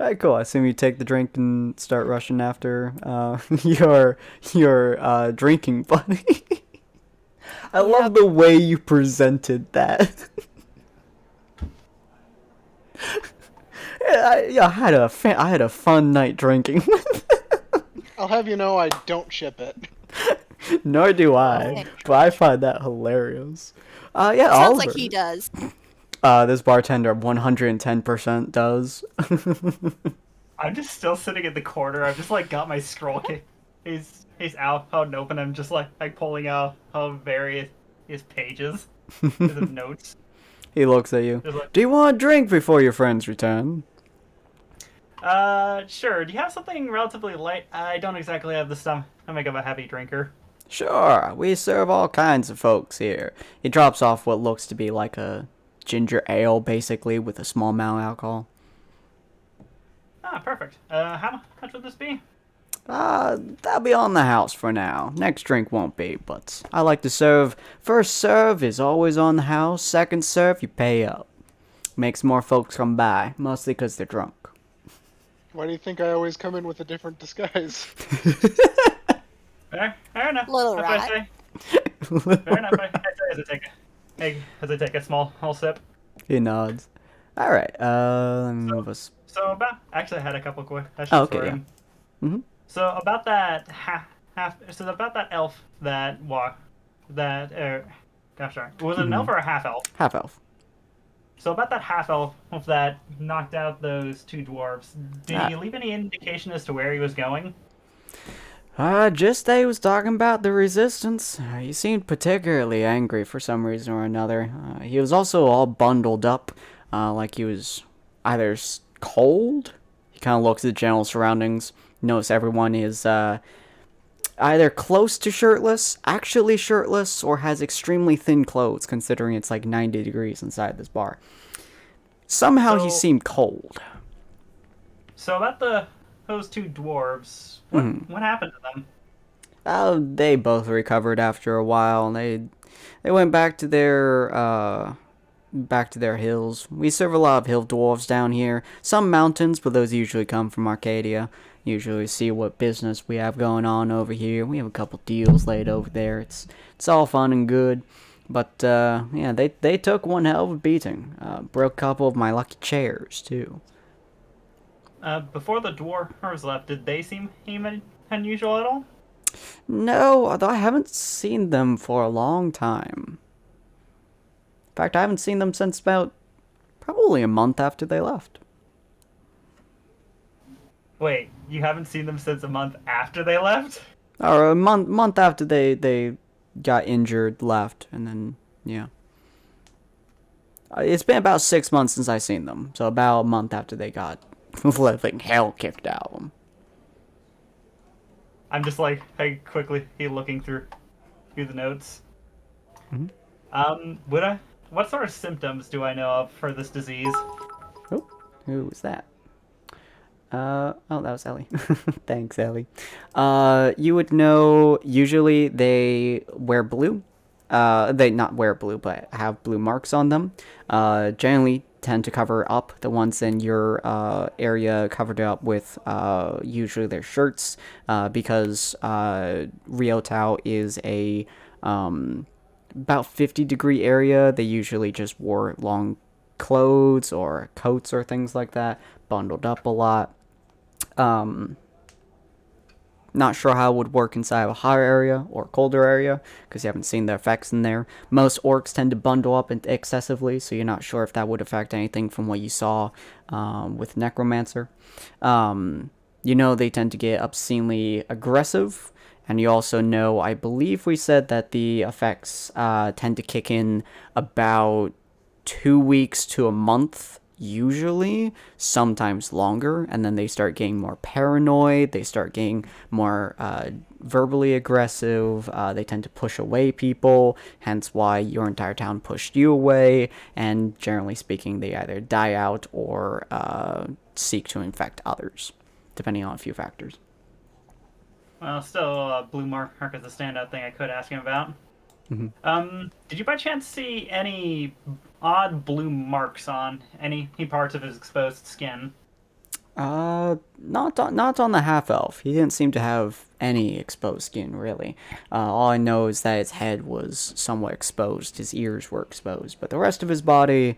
Alright, cool. I assume you take the drink and start rushing after your drinking buddy. I love the way you presented that. I had a fun night drinking. I'll have you know I don't ship it. Nor do I, but I find that hilarious. Yeah, Sounds Oliver. like he does. This bartender 110% does. I'm just still sitting in the corner. I've just like got my scroll case out and open. I'm just like pulling out various pages of notes. He looks at you. Just like, Do you want a drink before your friends return? sure. Do you have something relatively light? I don't exactly have the stomach of a heavy drinker. Sure, we serve all kinds of folks here. He drops off what looks to be like a ginger ale, basically, with a small amount of alcohol. Ah, perfect. How much would this be? That'll be on the house for now. Next drink won't be, but I like to serve. First serve is always on the house. Second serve, you pay up. Makes more folks come by, mostly because they're drunk. Why do you think I always come in with a different disguise? Fair enough. Little That's what I rat. say. Fair enough. I say as I take a small sip. He nods. Alright, let me move us. So about actually, I had a couple questions Okay, for yeah. him. Mhm. So about that about that elf that gosh darn, was it an elf or a half elf? Half elf. So about that half elf that knocked out those two dwarves, did he leave any indication as to where he was going? Just that he was talking about the resistance. He seemed particularly angry for some reason or another. He was also all bundled up. like he was either cold. He kind of looks at the general surroundings, notice everyone is either close to shirtless, actually shirtless, or has extremely thin clothes, considering it's like 90 degrees inside this bar. Somehow he So- seemed cold. So about those two dwarves, what happened to them? They both recovered after a while, and they went back to their hills. We serve a lot of hill dwarves down here. Some mountains, but those usually come from Arcadia. Usually see what business we have going on over here. We have a couple deals laid over there. It's all fun and good. But yeah, they took one hell of a beating. Broke a couple of my lucky chairs too. Before the dwarves left, did they seem unusual at all? No, although I haven't seen them for a long time. In fact, I haven't seen them since about probably a month after they left. Wait, you haven't seen them since a month after they left? Or a month after they got injured, left, and then, yeah. It's been about 6 months since I seen them, so about a month after they got living hell kicked out of them. I'm just like, hey, quickly looking through the notes. What sort of symptoms do I know of for this disease? Oh, who was that? Oh, that was Ellie. Thanks, Ellie. You would know, usually they wear blue. They not wear blue, but have blue marks on them. Generally tend to cover up the ones in your area covered up with usually their shirts, because Rio Tao is a about 50-degree area. They usually just wore long clothes or coats or things like that, bundled up a lot. Not sure how it would work inside of a hotter area or colder area, because you haven't seen the effects in there. Most orcs tend to bundle up excessively, so you're not sure if that would affect anything from what you saw with Necromancer. You know they tend to get obscenely aggressive, and you also know, I believe we said that the effects tend to kick in about 2 weeks to a month, usually, sometimes longer, and then they start getting more paranoid, they start getting more verbally aggressive, they tend to push away people, hence why your entire town pushed you away, and generally speaking, they either die out or seek to infect others, depending on a few factors. Well, still, blue mark is a standout thing I could ask him about. Did you by chance see any odd blue marks on any parts of his exposed skin? Not on the half-elf. He didn't seem to have any exposed skin, really. All I know is that his head was somewhat exposed, his ears were exposed, but the rest of his body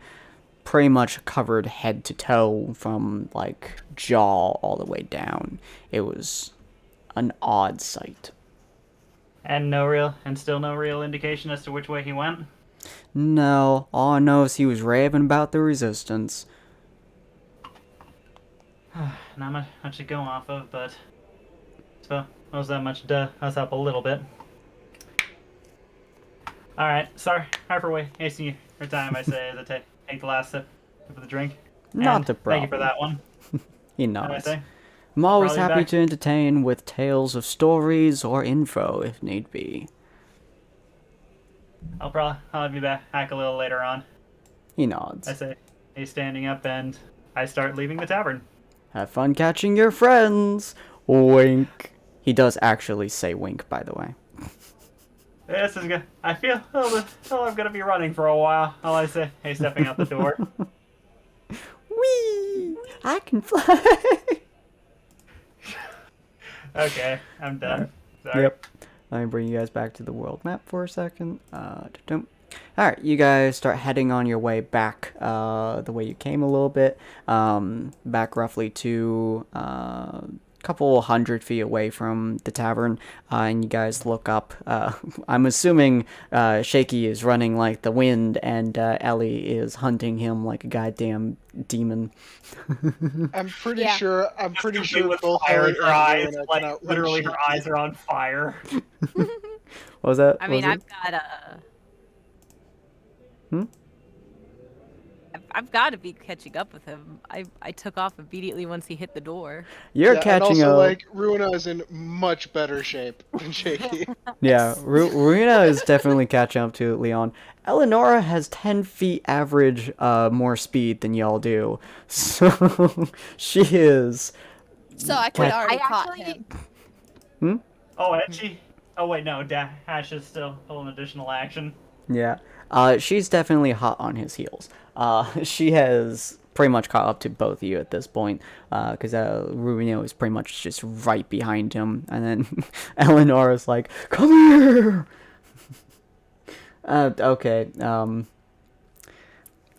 pretty much covered head to toe from, like, jaw all the way down. It was an odd sight. And still no real indication as to which way he went? No, all I know is he was raving about the resistance. Not much to go off of, but suppose that much does help a little bit. Alright, sorry for wasting your time, I say, as I take the last sip of the drink. Not a problem. Thank you for that one. He What did I nods. say? I'm always Probably happy back. to entertain with tales of stories or info, if need be. I'll be back a little later on. He nods. I say, he's standing up and I start leaving the tavern. Have fun catching your friends! Wink. He does actually say wink, by the way. This is good. I feel I'm gonna be running for a while. All I say, hey, stepping out the door. Whee! I can fly! Okay, I'm done. Sorry. Yep. Let me bring you guys back to the world map for a second. Alright, you guys start heading on your way back the way you came a little bit. Back roughly to a couple 100 feet away from the tavern. And you guys look up. I'm assuming Shaky is running like the wind and Ellie is hunting him like a goddamn demon. I'm pretty Yeah. sure. With Both fire Ellie in her and eyes, Rowena like cannot literally her reach eyes are on fire. What was that? I mean, What was I've got a. I've got to be catching up with him. I took off immediately once he hit the door. You're Yeah, catching and also, up. like, Ruina is in much better shape than Shaky. Yeah, Ruina is definitely catching up to Leon. Eleonora has 10 feet average more speed than y'all do. So she is. So I could Cat- already I caught actually- him. Oh, Edgy. Oh wait, no. Dash is still an additional action. Yeah. She's definitely hot on his heels. She has pretty much caught up to both of you at this point, because Rubino is pretty much just right behind him, and then Eleonora's like, "Come here!" Okay,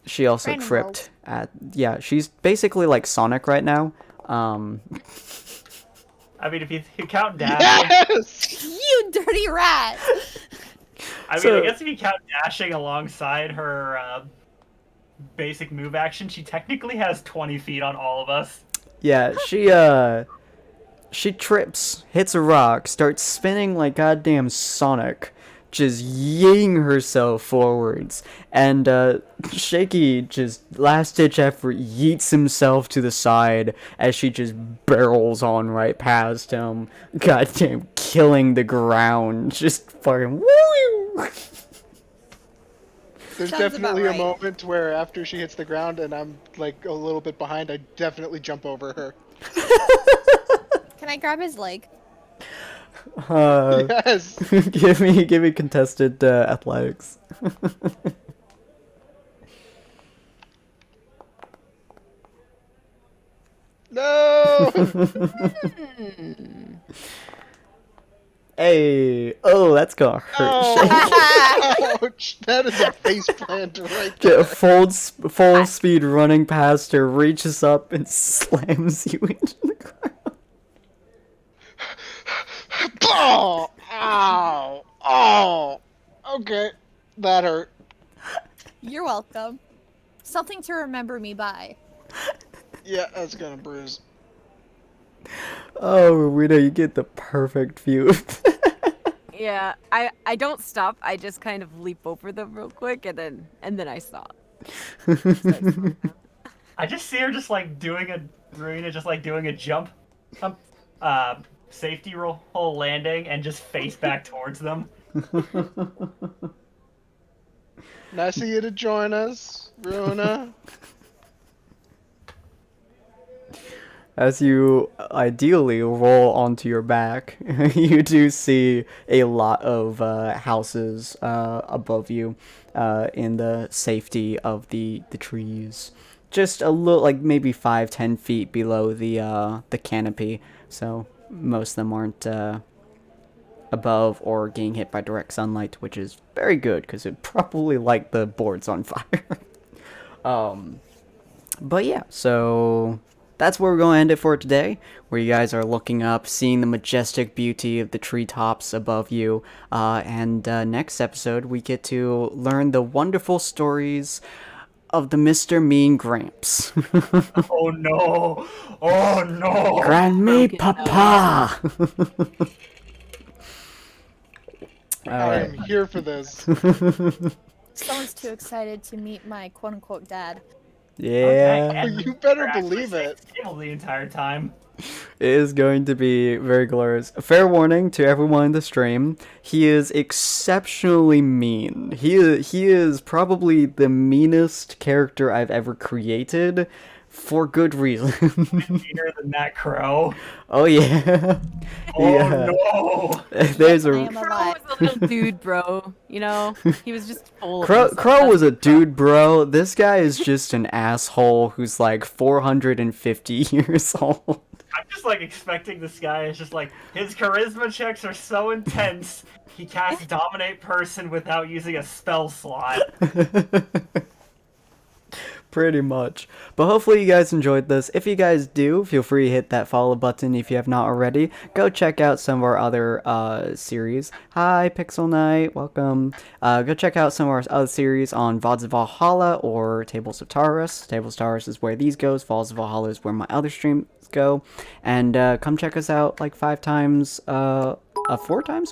she also Random tripped at, yeah, she's basically like Sonic right now. I mean, if you count dashing, Yes! You dirty rat! I So- guess if you count dashing alongside her basic move action, she technically has 20 feet on all of us. Yeah, she trips, hits a rock, starts spinning like goddamn Sonic, just yeeting herself forwards, and Shaky just last-ditch effort yeets himself to the side as she just barrels on right past him, goddamn killing the ground, just fucking woo! There's Sounds about definitely a right. moment where after she hits the ground and I'm like a little bit behind, I definitely jump over her. Can I grab his leg? Yes! give me contested athletics. No! Hey, oh, that's gonna hurt. Oh, ouch! That is a face plant right there. Full speed running past her, reaches up and slams you into the ground. Oh! Ow! Oh! Okay, that hurt. You're welcome. Something to remember me by. Yeah, that's gonna bruise. Oh, Rita, you get the perfect view. Yeah, I don't stop. I just kind of leap over them real quick, and then I stop. I just see her just like doing a jump, safety roll landing, and just face back towards them. Nice of you to join us, Runa. As you ideally roll onto your back, you do see a lot of houses above you in the safety of the trees. Just a little, like maybe 5-10 feet below the canopy, so most of them aren't above or getting hit by direct sunlight, which is very good because it probably light the boards on fire. But yeah, so that's where we're going to end it for today, where you guys are looking up, seeing the majestic beauty of the treetops above you, and next episode we get to learn the wonderful stories of the Mr. Mean Gramps. Oh no! Oh no! Grandme Papa! I am here for this. Someone's too excited to meet my quote-unquote dad. Yeah. You better We're actually believe it. stable the entire time. It is going to be very glorious. Fair warning to everyone in the stream, he is exceptionally mean. He is probably the meanest character I've ever created, for good reason. Meaner than that crow. Oh yeah. Oh Yeah. no! There's I a am Crow alive. was a little dude, bro. You know, he was just full. Of Crow. himself. Crow That's was a the problem. dude, bro. This guy is just an asshole who's like 450 years old. I'm just like expecting this guy is just like his charisma checks are so intense. He casts dominate person without using a spell slot. Pretty much. But hopefully you guys enjoyed this. If you guys do, feel free to hit that follow button if you have not already. Go check out some of our other series. Hi, Pixel Knight. Welcome. Go check out some of our other series on Vods of Valhalla or Tables of Taurus. Tables of Taurus is where these goes. Vods of Valhalla is where my other streams go. And come check us out like 4 times a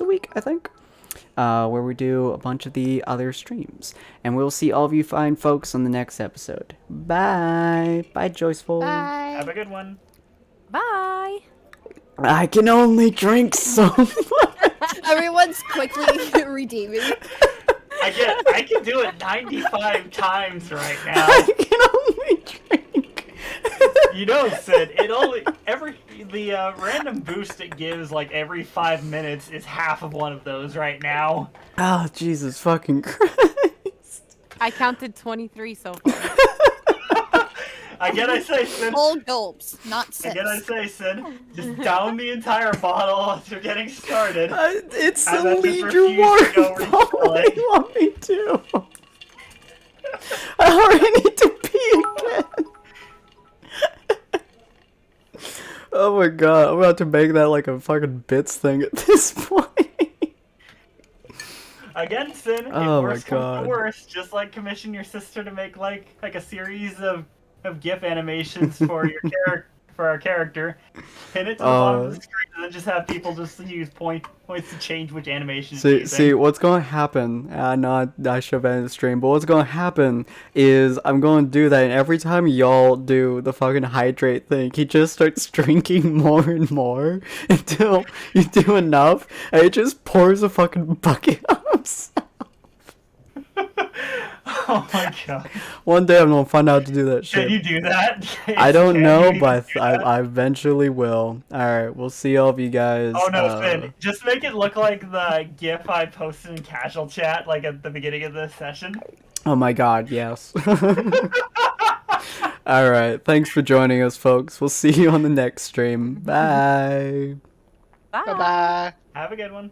week, I think. where we do a bunch of the other streams. And we'll see all of you fine folks on the next episode. Bye. Bye, Joyceful. Bye. Have a good one. Bye. I can only drink so much. Everyone's quickly redeeming. I can do it 95 times right now. I can only drink. You know, Sid, the random boost it gives like every 5 minutes is half of one of those right now. Oh, Jesus fucking Christ. I counted 23 so far. Again, I say, Sid. Whole gulps, not sips. Again, I say, Sid. Just down the entire bottle as you're getting started. It's I the bet lead just you refuse to go want. refill What it. do you want me to? I already need to pee again. Oh my god, I'm about to make that like a fucking bits thing at this point. Again, Sid, Oh if my worse comes God. to worse, just like commission your sister to make like a series of GIF animations for your for our character, pin it to the bottom of the screen, and then just have people just use points to change which animation. See, what's gonna happen? I should have ended the stream, but what's gonna happen is I'm gonna do that, and every time y'all do the fucking hydrate thing, he just starts drinking more and more until you do enough, and it just pours a fucking bucket on himself. Oh my god! One day I'm gonna find out how to do that shit. Can you do that? I don't Can know, you but do that? I eventually will. Alright, we'll see all of you guys. Oh no, Sid! Just make it look like the GIF I posted in casual chat, like at the beginning of this session. Oh my god, yes. Alright, thanks for joining us, folks. We'll see you on the next stream. Bye. Bye. Bye bye. Have a good one.